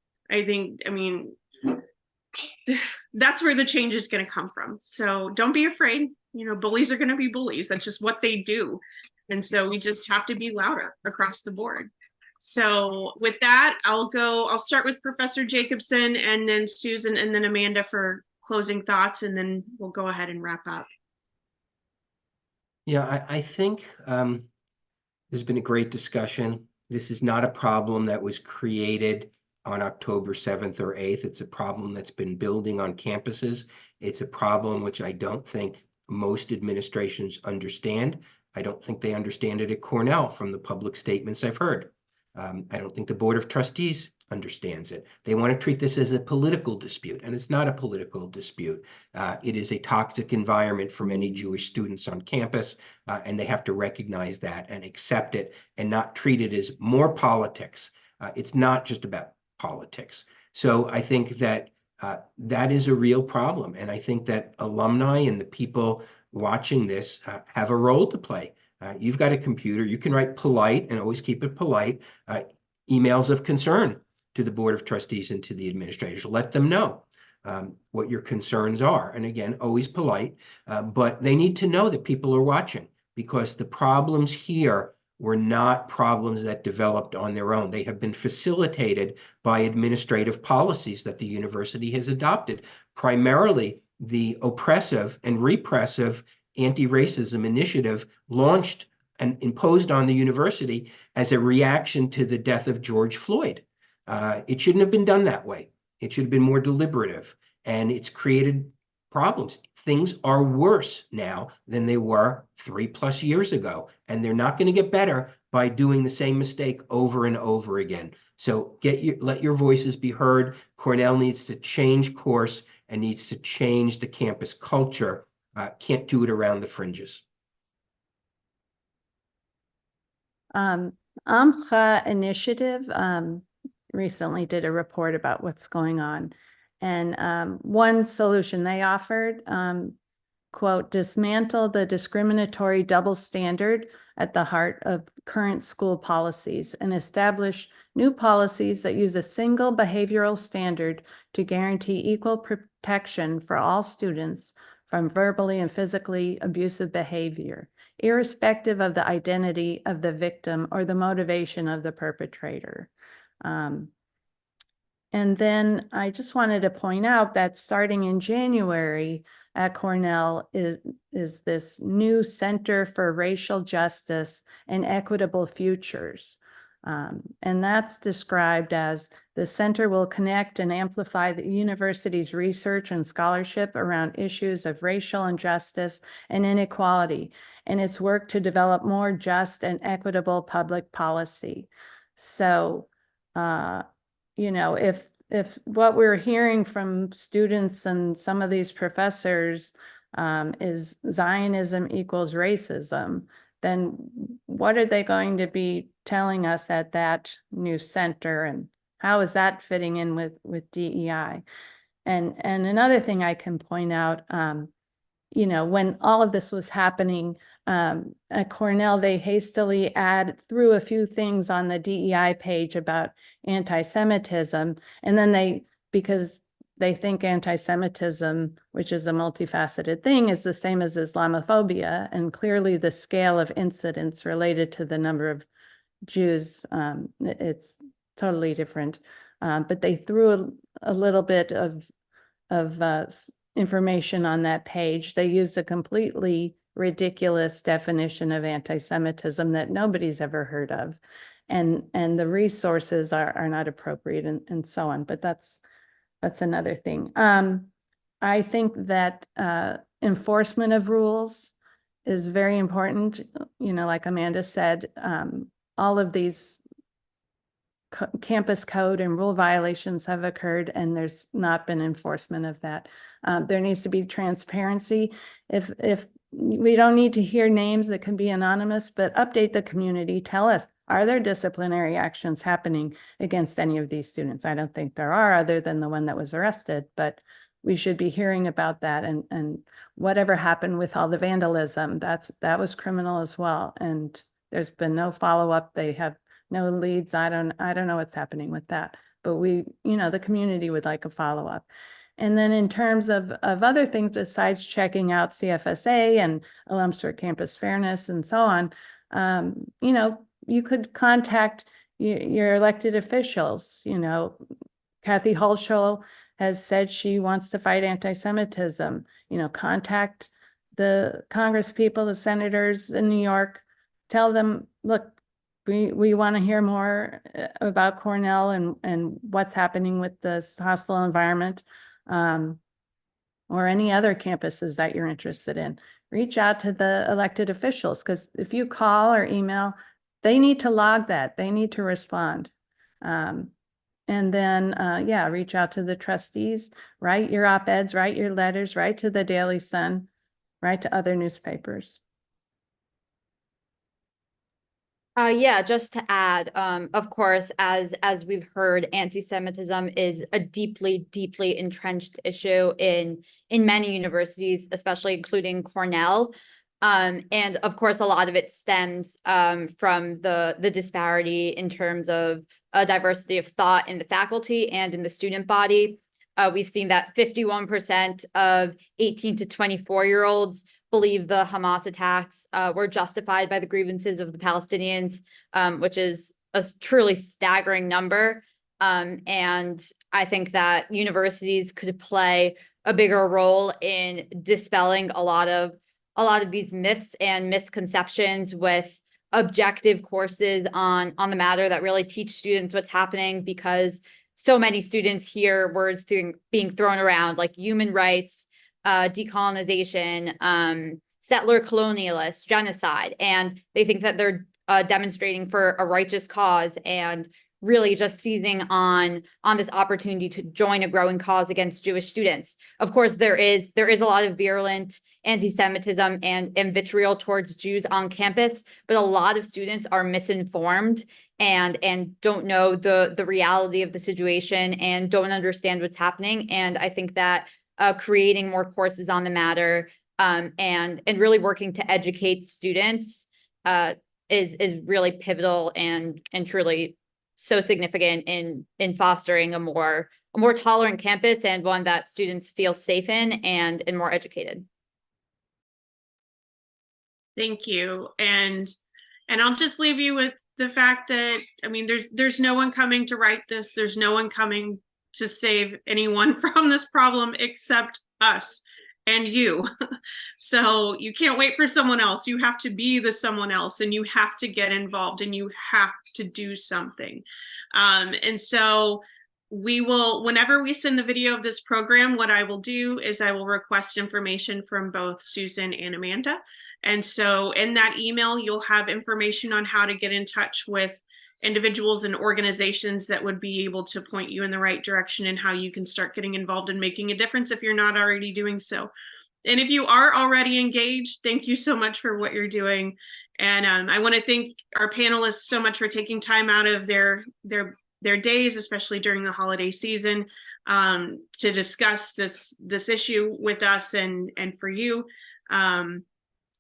That's where the change is going to come from. So don't be afraid. Bullies are going to be bullies. That's just what they do. And so we just have to be louder across the board. So with that, I'll start with Professor Jacobson, and then Susan, and then Amanda for closing thoughts, and then we'll go ahead and wrap up. Yeah, I think there's been a great discussion. This is not a problem that was created on October 7th or 8th. It's a problem that's been building on campuses. It's a problem which I don't think most administrations understand. I don't think they understand it at Cornell from the public statements I've heard. I don't think the Board of Trustees understands it. They want to treat this as a political dispute, and it's not a political dispute. It is a toxic environment for many Jewish students on campus, and they have to recognize that and accept it and not treat it as more politics. It's not just about politics. So I think that that is a real problem, and I think that alumni and the people watching this have a role to play. You've got a computer. You can write polite, and always keep it polite, emails of concern to the Board of Trustees and to the administrators. Let them know what your concerns are. And again, always polite, but they need to know that people are watching, because the problems here were not problems that developed on their own. They have been facilitated by administrative policies that the university has adopted, primarily the oppressive and repressive anti-racism initiative launched and imposed on the university as a reaction to the death of George Floyd. It shouldn't have been done that way. It should have been more deliberative, and it's created problems. Things are worse now than they were 3+ years ago, and they're not going to get better by doing the same mistake over and over again. So let your voices be heard. Cornell needs to change course and needs to change the campus culture. Can't do it around the fringes. Amcha Initiative recently did a report about what's going on. And one solution they offered, quote, dismantle the discriminatory double standard at the heart of current school policies and establish new policies that use a single behavioral standard to guarantee equal protection for all students from verbally and physically abusive behavior, irrespective of the identity of the victim or the motivation of the perpetrator. And then I just wanted to point out that starting in January at Cornell is this new Center for Racial Justice and Equitable Futures. And that's described as the center will connect and amplify the university's research and scholarship around issues of racial injustice and inequality, and its work to develop more just and equitable public policy. So, you know, if what we're hearing from students and some of these professors is Zionism equals racism, then what are they going to be telling us at that new center, and how is that fitting in with DEI? And another thing I can point out, you know, when all of this was happening at Cornell, they hastily threw a few things on the DEI page about anti-Semitism, and then because they think anti-Semitism, which is a multifaceted thing, is the same as Islamophobia, and clearly the scale of incidents related to the number of Jews, it's totally different. But they threw a little bit of information on that page. They used a completely ridiculous definition of anti-Semitism that nobody's ever heard of. And the resources are not appropriate, and so on. But that's another thing. I think that enforcement of rules is very important. You know, like Amanda said, all of these campus code and rule violations have occurred, and there's not been enforcement of that. There needs to be transparency. If we don't need to hear names, it can be anonymous, but update the community. Tell us, are there disciplinary actions happening against any of these students? I don't think there are, other than the one that was arrested, but we should be hearing about that. And whatever happened with all the vandalism, that was criminal as well. And there's been no follow-up. They have no leads. I don't know what's happening with that, but the community would like a follow-up. And then in terms of other things besides checking out CFSA and alums for campus fairness and so on, you could contact your elected officials. Kathy Holschel has said she wants to fight anti-Semitism. Contact the Congress people, the senators in New York, tell them, look, we want to hear more about Cornell and what's happening with this hostile environment, or any other campuses that you're interested in. Reach out to the elected officials, because if you call or email, they need to log that. They need to respond. And then, reach out to the trustees, write your op-eds, write your letters, write to the Daily Sun, write to other newspapers. Just to add, of course, as we've heard, anti-Semitism is a deeply, deeply entrenched issue in many universities, especially including Cornell. And of course, a lot of it stems from the disparity in terms of diversity of thought in the faculty and in the student body. We've seen that 51% of 18 to 24-year-olds believe the Hamas attacks were justified by the grievances of the Palestinians, which is a truly staggering number. And I think that universities could play a bigger role in dispelling a lot of these myths and misconceptions with objective courses on the matter that really teach students what's happening, because so many students hear words being thrown around like human rights, decolonization, settler colonialist, genocide, and they think that they're demonstrating for a righteous cause and really just seizing on this opportunity to join a growing cause against Jewish students. Of course, there is a lot of virulent anti-Semitism and vitriol towards Jews on campus, but a lot of students are misinformed and don't know the reality of the situation and don't understand what's happening. And I think that creating more courses on the matter and really working to educate students is really pivotal and truly so significant in fostering a more tolerant campus, and one that students feel safe in and more educated. Thank you. And I'll just leave you with the fact that, I mean, there's no one coming to write this. There's no one coming to save anyone from this problem except us and you. So you can't wait for someone else. You have to be the someone else, and you have to get involved, and you have to do something. And so we will, whenever we send the video of this program, what I will do is I will request information from both Susan and Amanda. And so in that email, you'll have information on how to get in touch with individuals and organizations that would be able to point you in the right direction, and how you can start getting involved and making a difference if you're not already doing so. And if you are already engaged, thank you so much for what you're doing. And I want to thank our panelists so much for taking time out of their days, especially during the holiday season, to discuss this issue with us and for you.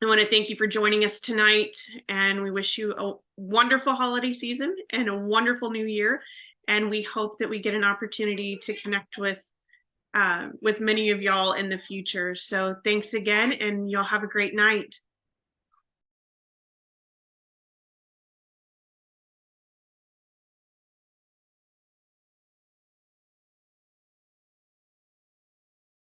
I want to thank you for joining us tonight, and we wish you a wonderful holiday season and a wonderful new year. And we hope that we get an opportunity to connect with many of y'all in the future. So thanks again, and y'all have a great night.